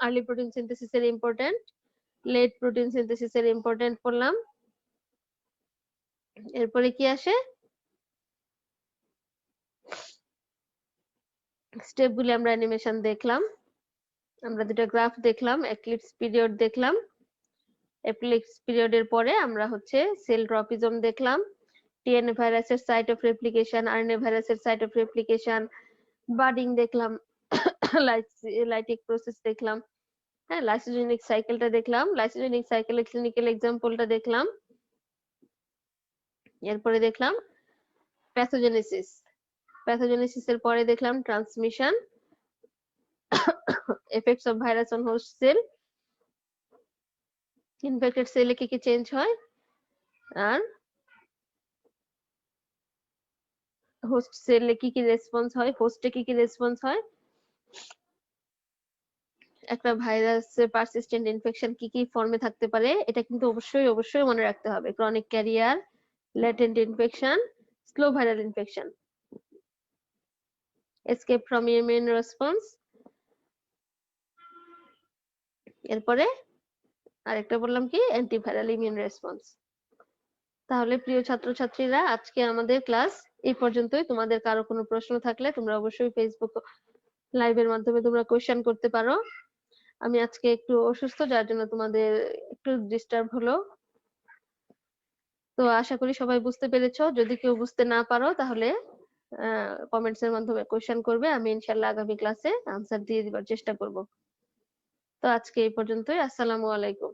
S1: আর্লি প্রোটিন সিনথেসিসের ইম্পর্টেন্ট, লেট প্রোটিন সিনথেসিসের ইম্পর্টেন্ট পড়লাম। এরপরে কি আসে? স্টেপগুলি আমরা অ্যানিমেশন দেখলাম, আমরা দুটো গ্রাফ দেখলাম, এক্লিপস পিরিয়ড দেখলাম। এক্লিপস পিরিয়ডের পরে আমরা হচ্ছে সেল ট্রপিজম দেখলাম, টিএনএ ভাইরাসের সাইট অফ রেপ্লিকেশন, আরএনএ ভাইরাসের সাইট অফ রেপ্লিকেশন, বাডিং দেখলাম, লাইটিক প্রসেস দেখলাম, হ্যাঁ, লাইসোজেনিক সাইকেলটা দেখলাম, লাইসোজেনিক সাইকেলের ক্লিনিক্যাল এক্সাম্পলটা দেখলাম। এরপরে দেখলাম প্যাথোজেনেসিস, প্যাথোজেনেসিসের পরে দেখলাম transmission, effects of virus on host cell, infected সেলে কি কি চেঞ্জ হয়, আর হোস্ট সেলে কি কি রেসপন্স হয়, হোস্টে কি কি রেসপন্স হয়, একটা ভাইরাসের পারসিস্টেন্ট ইনফেকশন কি কি ফর্মে থাকতে পারে, এটা কিন্তু অবশ্যই মনে রাখতে হবে। Chronic career, latent infection, slow viral infection, escape from immune response. এরপরে আরেকটা বললাম কি, অ্যান্টিভাইরাল ইমিউন রেসপন্স। তাহলে প্রিয় ছাত্রছাত্রীরা, আজকে আমাদের ক্লাস এই পর্যন্তই। তোমাদের কারো কোনো প্রশ্ন থাকলে তোমরা অবশ্যই ফেসবুক লাইভের মাধ্যমে তোমরা কোয়েশ্চেন করতে পারো। আমি আজকে একটু অসুস্থ, যার জন্য তোমাদের একটু ডিস্টার্ব হলো। তো আশা করি সবাই বুঝতে পেরেছো। যদি কেউ বুঝতে না পারো তাহলে কমেন্টস এর মাধ্যমে কোয়েশ্চেন করবে, আমি ইনশাআল্লাহ আগামী ক্লাসে আনসার দিয়ে দিবার চেষ্টা করব। তো আজকে এই পর্যন্তই। আসসালামু আলাইকুম।